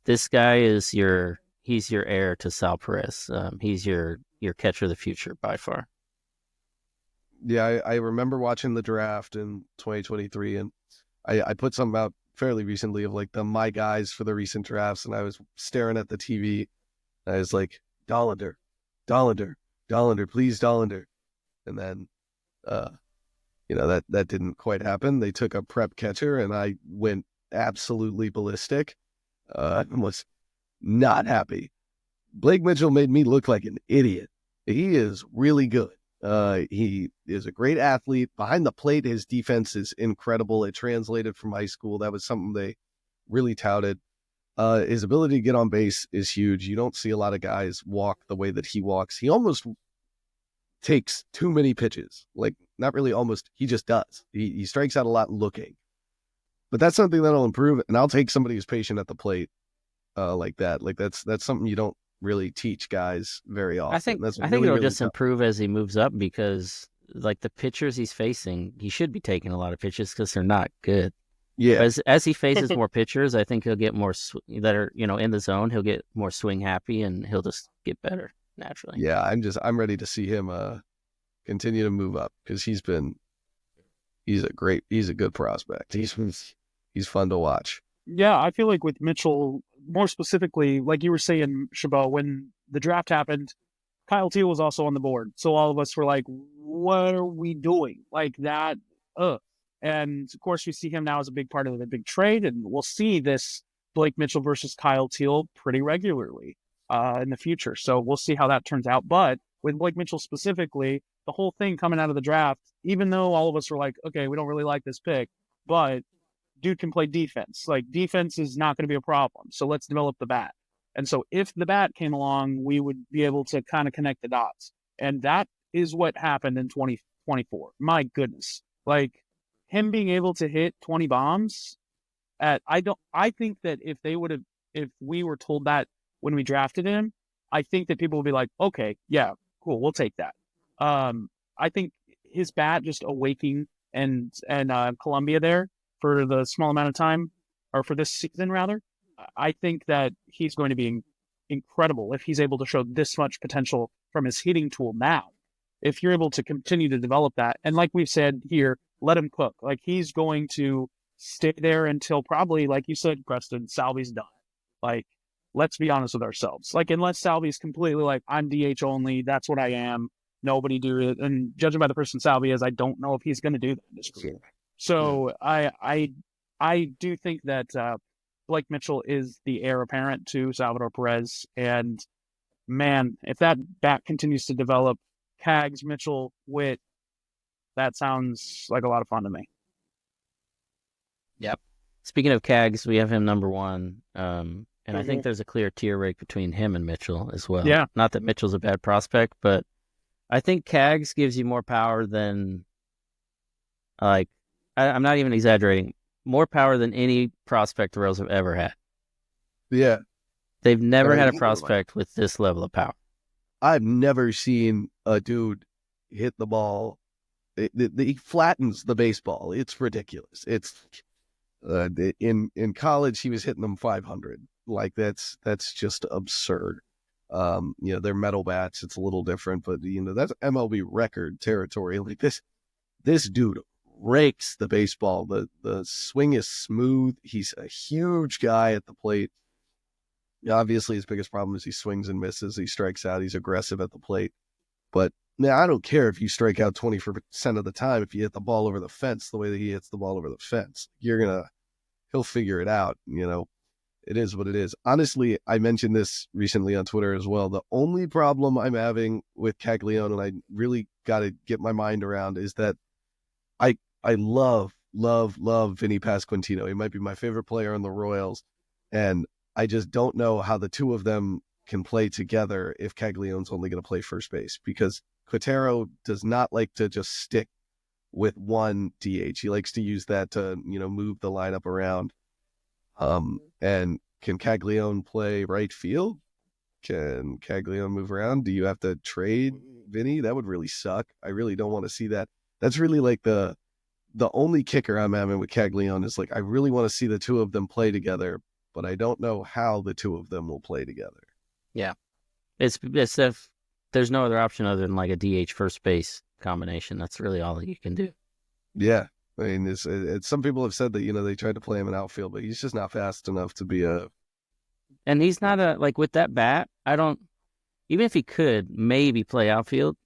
This guy he's your heir to Sal Perez. He's your catcher of the future by far. Yeah, I remember watching the draft in 2023, and I put something out fairly recently of like my guys for the recent drafts, and I was staring at the TV, and I was like, Dollander, please Dollander. And then, that didn't quite happen. They took a prep catcher, and I went absolutely ballistic. I was not happy. Blake Mitchell made me look like an idiot. He is really good. He is a great athlete. Behind the plate, his defense is incredible. It translated from high school. That was something they really touted. His ability to get on base is huge. You don't see a lot of guys walk the way that he walks. He almost takes too many pitches. Like, not really almost, he just does. He strikes out a lot looking. But that's something that'll improve, and I'll take somebody who's patient at the plate like that. Like, that's something you don't really teach guys very often. I think really, it'll really just tough. improve as he moves up, because like the pitchers he's facing, he should be taking a lot of pitches because they're not good. Yeah. As he faces more pitchers, I think he'll get more that are in the zone. He'll get more swing happy, and he'll just get better naturally. Yeah, I'm ready to see him continue to move up, because he's a good prospect. He's fun to watch. Yeah, I feel like with Mitchell, more specifically, like you were saying, Chabot, when the draft happened, Kyle Teal was also on the board. So all of us were like, what are we doing? Like that, And of course, we see him now as a big part of the big trade, and we'll see this Blake Mitchell versus Kyle Teal pretty regularly in the future. So we'll see how that turns out. But with Blake Mitchell specifically, the whole thing coming out of the draft, even though all of us were like, okay, we don't really like this pick, but dude can play defense. Like, defense is not going to be a problem. So let's develop the bat. And so if the bat came along, we would be able to kind of connect the dots. And that is what happened in 2024. My goodness. Like, him being able to hit 20 bombs I think that if we were told that when we drafted him, I think that people will be like, okay, yeah, cool, we'll take that. I think his bat just awaking and Columbia there for the small amount of time, or for this season rather, I think that he's going to be incredible if he's able to show this much potential from his hitting tool now. If you're able to continue to develop that, and like we've said here, let him cook. Like, he's going to stay there until probably, like you said, Preston, Salvi's done. Like, let's be honest with ourselves. Like, unless Salvi's completely like, I'm DH only, that's what I am, nobody do it. And judging by the person Salvi is, I don't know if he's going to do that in his career. So yeah. I do think that Blake Mitchell is the heir apparent to Salvador Perez. And man, if that bat continues to develop, Cags, Mitchell, Witt, that sounds like a lot of fun to me. Yep. Speaking of Cags, we have him number 1. And I think there's a clear tier rank between him and Mitchell as well. Yeah. Not that Mitchell's a bad prospect, but I think Cags gives you more power than, like, I'm not even exaggerating, more power than any prospect the Royals have ever had. Yeah. They've never had a prospect with this level of power. I've never seen a dude hit the ball. He flattens the baseball. It's ridiculous. It's in college he was hitting them 500. Like, that's just absurd. They're metal bats. It's a little different, but that's MLB record territory. Like, this dude rakes the baseball. The swing is smooth. He's a huge guy at the plate. Obviously, his biggest problem is he swings and misses. He strikes out. He's aggressive at the plate. But I don't care if you strike out 20% of the time if you hit the ball over the fence the way that he hits the ball over the fence. He'll figure it out. It is what it is. Honestly, I mentioned this recently on Twitter as well. The only problem I'm having with Caglione, and I really got to get my mind around, is that I love Vinny Pasquantino. He might be my favorite player in the Royals, and I just don't know how the two of them can play together if Caglione's only going to play first base, because Quintero does not like to just stick with one DH. He likes to use that to, move the lineup around. And can Caglione play right field? Can Caglione move around? Do you have to trade Vinny? That would really suck. I really don't want to see that. That's really like the only kicker I'm having with Caglione is, like, I really want to see the two of them play together, but I don't know how the two of them will play together. Yeah. It's if there's no other option other than like a DH first base combination. That's really all that you can do. Yeah. I mean, it's some people have said that, they tried to play him in outfield, but he's just not fast enough to be a... And he's not like, with that bat, even if he could maybe play outfield,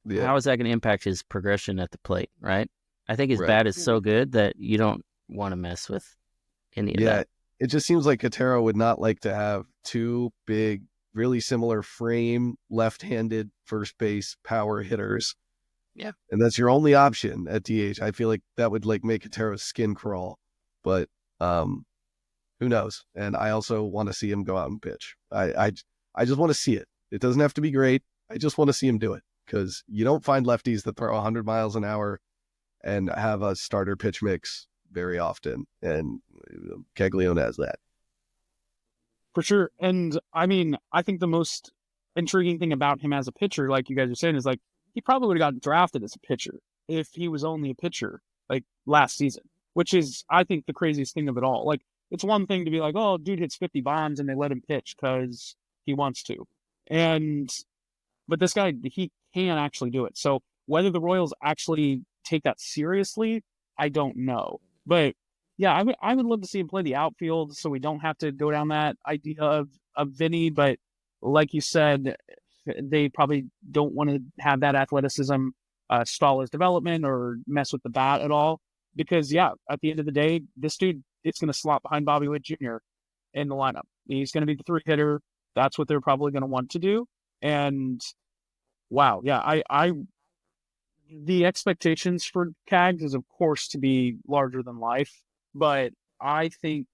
how is that going to impact his progression at the plate, right? I think his bat is so good that you don't want to mess with any of that. It just seems like Quintero would not like to have two big, really similar frame, left-handed first base power hitters. Yeah. And that's your only option at DH. I feel like that would, like, make Quintero's skin crawl. But who knows? And I also want to see him go out and pitch. I just want to see it. It doesn't have to be great. I just want to see him do it, because you don't find lefties that throw 100 miles an hour and have a starter pitch mix very often, and Caglione has that. For sure. And I mean, I think the most intriguing thing about him as a pitcher, like you guys are saying, is like, he probably would have gotten drafted as a pitcher if he was only a pitcher, like, last season, which is, I think, the craziest thing of it all. Like, it's one thing to be like, oh, dude hits 50 bombs and they let him pitch because he wants to. But this guy, he can actually do it. So whether the Royals actually take that seriously, I don't know. But yeah, I would love to see him play the outfield so we don't have to go down that idea of Vinny. But like you said, they probably don't want to have that athleticism stall his development or mess with the bat at all. Because, yeah, at the end of the day, this dude is going to slot behind Bobby Witt Jr. in the lineup. He's going to be the three hitter. That's what they're probably going to want to do. And wow, yeah, the expectations for Cags is, of course, to be larger than life. But I think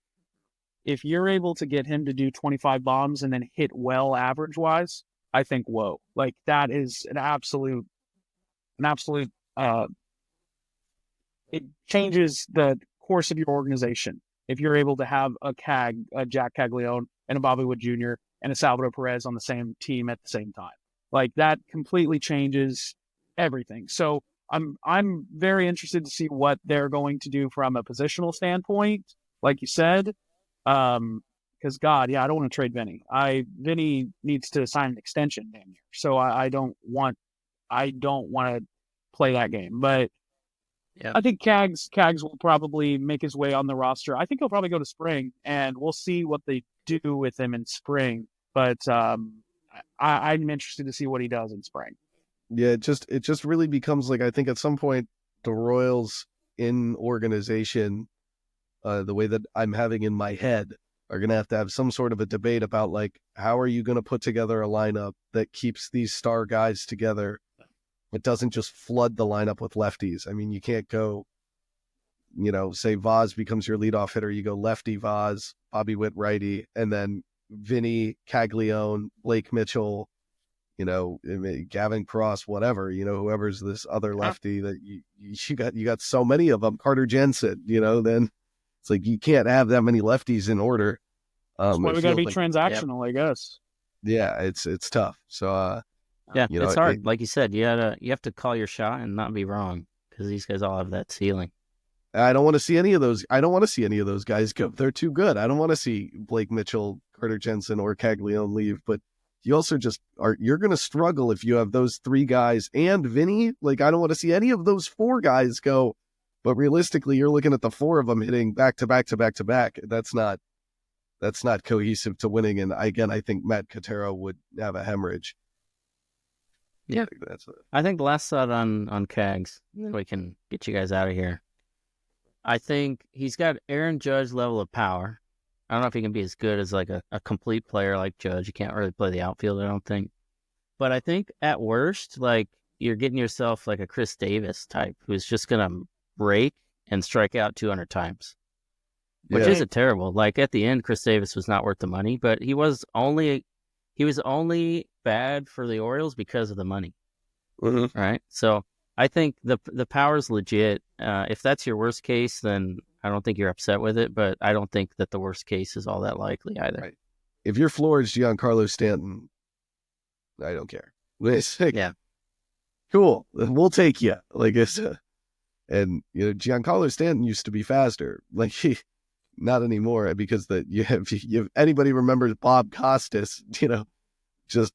if you're able to get him to do 25 bombs and then hit well average-wise, I think, whoa. Like, that is an absolute, it changes the course of your organization. If you're able to have a Jack Caglione and a Bobby Witt Jr. and a Salvador Perez on the same team at the same time. Like that completely changes everything. So I'm very interested to see what they're going to do from a positional standpoint, like you said. Because God, yeah, I don't want to trade Vinny. Vinny needs to sign an extension damn near. So I don't want to play that game. But Yeah. I think Cags will probably make his way on the roster. I think he'll probably go to spring, and we'll see what they do with him in spring. But I'm interested to see what he does in spring. Yeah, it just really becomes like, I think at some point the Royals in organization, the way that I'm having in my head, are going to have some sort of a debate about like, how are you going to put together a lineup that keeps these star guys together? It doesn't just flood the lineup with lefties. I mean, you can't go, say Vaz becomes your leadoff hitter. You go lefty Vaz, Bobby Witt righty, and then Vinny, Caglione, Blake Mitchell, Gavin Cross, whatever, whoever's this other lefty that you got so many of them, Carter Jensen, then it's like, you can't have that many lefties in order. That's why we got to be transactional, I guess. Yeah, it's tough. So, yeah, it's hard. Like you said, you have to call your shot and not be wrong, because these guys all have that ceiling. I don't want to see any of those. I don't want to see any of those guys go. They're too good. I don't want to see Blake Mitchell, Carter Jensen, or Caglione leave. But you also you're going to struggle if you have those three guys and Vinny. Like, I don't want to see any of those four guys go. But realistically, you're looking at the four of them hitting back to back to back to back. That's not cohesive to winning. And again, I think Matt Cotero would have a hemorrhage. Yeah, I think the last thought on Cags, we can get you guys out of here. I think he's got Aaron Judge level of power. I don't know if he can be as good as like a complete player like Judge. You can't really play the outfield, I don't think. But I think at worst, like, you're getting yourself like a Chris Davis type who's just going to break and strike out 200 times, which isn't terrible. Like, at the end, Chris Davis was not worth the money, but he was only bad for the Orioles because of the money. Mm-hmm. Right? So I think the power's legit. If that's your worst case, then I don't think you're upset with it, but I don't think that the worst case is all that likely either. Right. If your floor is Giancarlo Stanton, I don't care. Yeah. Cool. We'll take you. Like, and Giancarlo Stanton used to be faster. Like, not anymore, because you have anybody remembers Bob Costas, just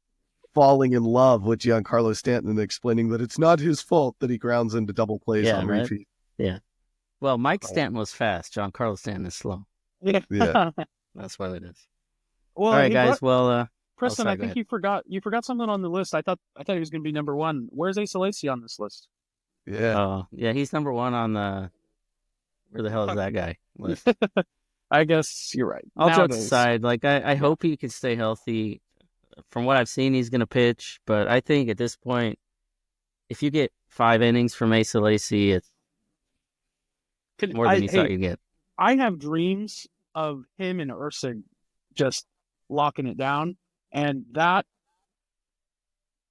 falling in love with Giancarlo Stanton and explaining that it's not his fault that he grounds into double plays on repeat. Yeah. Well, Mike Stanton was fast. Giancarlo Stanton is slow. Yeah. That's what it is. Well, all right, guys. Preston, I think you forgot something on the list. I thought he was going to be number one. Where's Ace Lacy on this list? Yeah. Yeah, he's number one on the. Where the hell is that guy? I guess you're right. All jokes aside, like, I hope he can stay healthy. From what I've seen, he's going to pitch, but I think at this point, if you get 5 innings from Asa Lacy, it's more than you thought you'd get. I have dreams of him and Ursig just locking it down, and that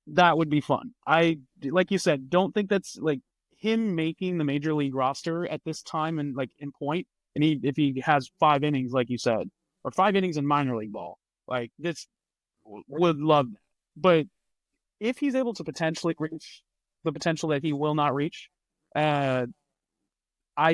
would be fun. I, like you said, don't think that's like him making the major league roster at this time and like in point, and if he has 5 innings, like you said, or 5 innings in minor league ball, like this. Would love that. But if he's able to potentially reach the potential that he will not reach, I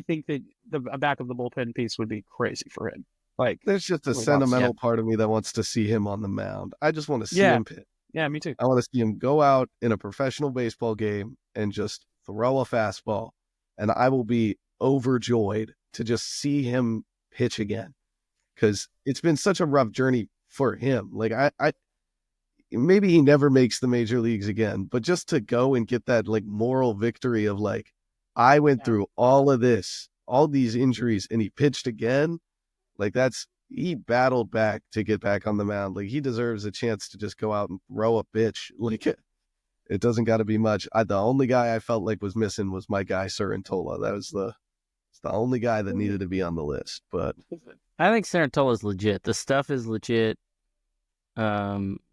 think that the back of the bullpen piece would be crazy for him. Like, there's just a sentimental part of me that wants to see him on the mound. I just want to see him pitch. Yeah, me too. I want to see him go out in a professional baseball game and just throw a fastball, and I will be overjoyed to just see him pitch again, because it's been such a rough journey for him. Like, I maybe he never makes the major leagues again, but just to go and get that like moral victory of like, I went through all of this, all these injuries, and he pitched again. Like, he battled back to get back on the mound. Like, he deserves a chance to just go out and throw a pitch. Like, it doesn't got to be much. The only guy I felt like was missing was my guy Sarantola. That was the only guy that needed to be on the list. But I think Sarantola is legit. The stuff is legit.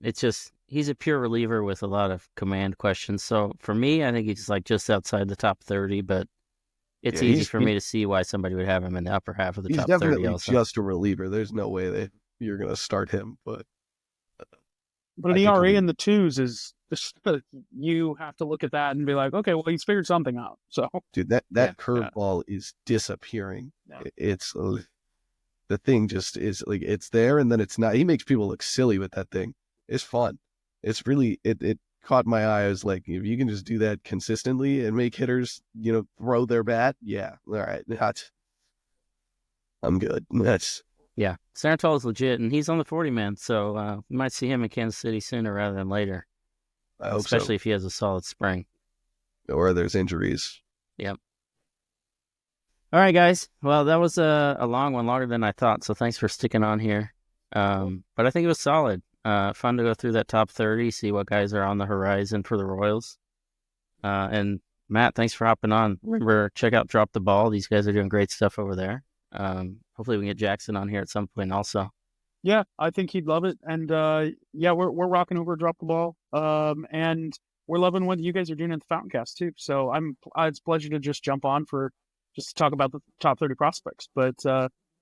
It's just, he's a pure reliever with a lot of command questions. So for me, I think he's like just outside the top 30, but it's easy for me to see why somebody would have him in the upper half of the top 30. He's definitely just a reliever. There's no way that you're going to start him, but But an ERA in the twos is you have to look at that and be like, okay, well, he's figured something out. So, dude, that curveball is disappearing. Yeah. It's the thing just is like it's there and then it's not. He makes people look silly with that thing. It's fun. It's really it caught my eye. I was like, if you can just do that consistently and make hitters, throw their bat, yeah, all right, I'm good. Yeah, Sandoval is legit, and he's on the 40-man, so we might see him in Kansas City sooner rather than later, I hope especially if he has a solid spring. Or there's injuries. Yep. All right, guys. Well, that was a long one, longer than I thought, so thanks for sticking on here. But I think it was solid. Fun to go through that top 30, see what guys are on the horizon for the Royals. And Matt, thanks for hopping on. Remember, check out Drop the Ball. These guys are doing great stuff over there. Hopefully we can get Jackson on here at some point also. Yeah, I think he'd love it. And yeah, we're rocking over Drop the Ball. And we're loving what you guys are doing at the Fountaincast too. So it's a pleasure to just jump on just to talk about the top 30 prospects. But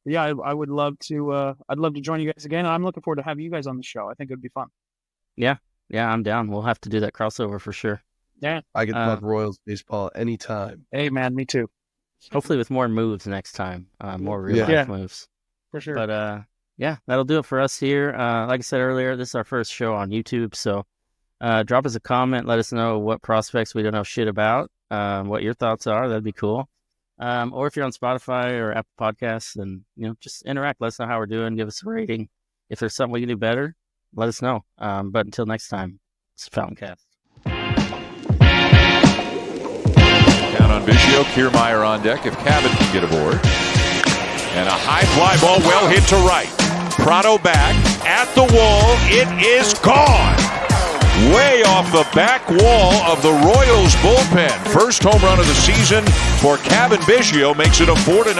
yeah, I would love to. I'd love to join you guys again. I'm looking forward to having you guys on the show. I think it'd be fun. Yeah, I'm down. We'll have to do that crossover for sure. Yeah, I can talk Royals baseball anytime. Hey, man, me too. Hopefully with more moves next time, more real life moves. For sure. But yeah, that'll do it for us here. Like I said earlier, this is our first show on YouTube, so drop us a comment. Let us know what prospects we don't know shit about, what your thoughts are. That'd be cool. Or if you're on Spotify or Apple Podcasts, then just interact. Let us know how we're doing. Give us a rating. If there's something we can do better, let us know. But until next time, it's Fountaincast. Down on Biggio, Kiermaier on deck if Cabot can get aboard. And a high fly ball well hit to right. Prado back at the wall. It is gone. Way off the back wall of the Royals bullpen. First home run of the season for Cabot. Biggio makes it a 4-0.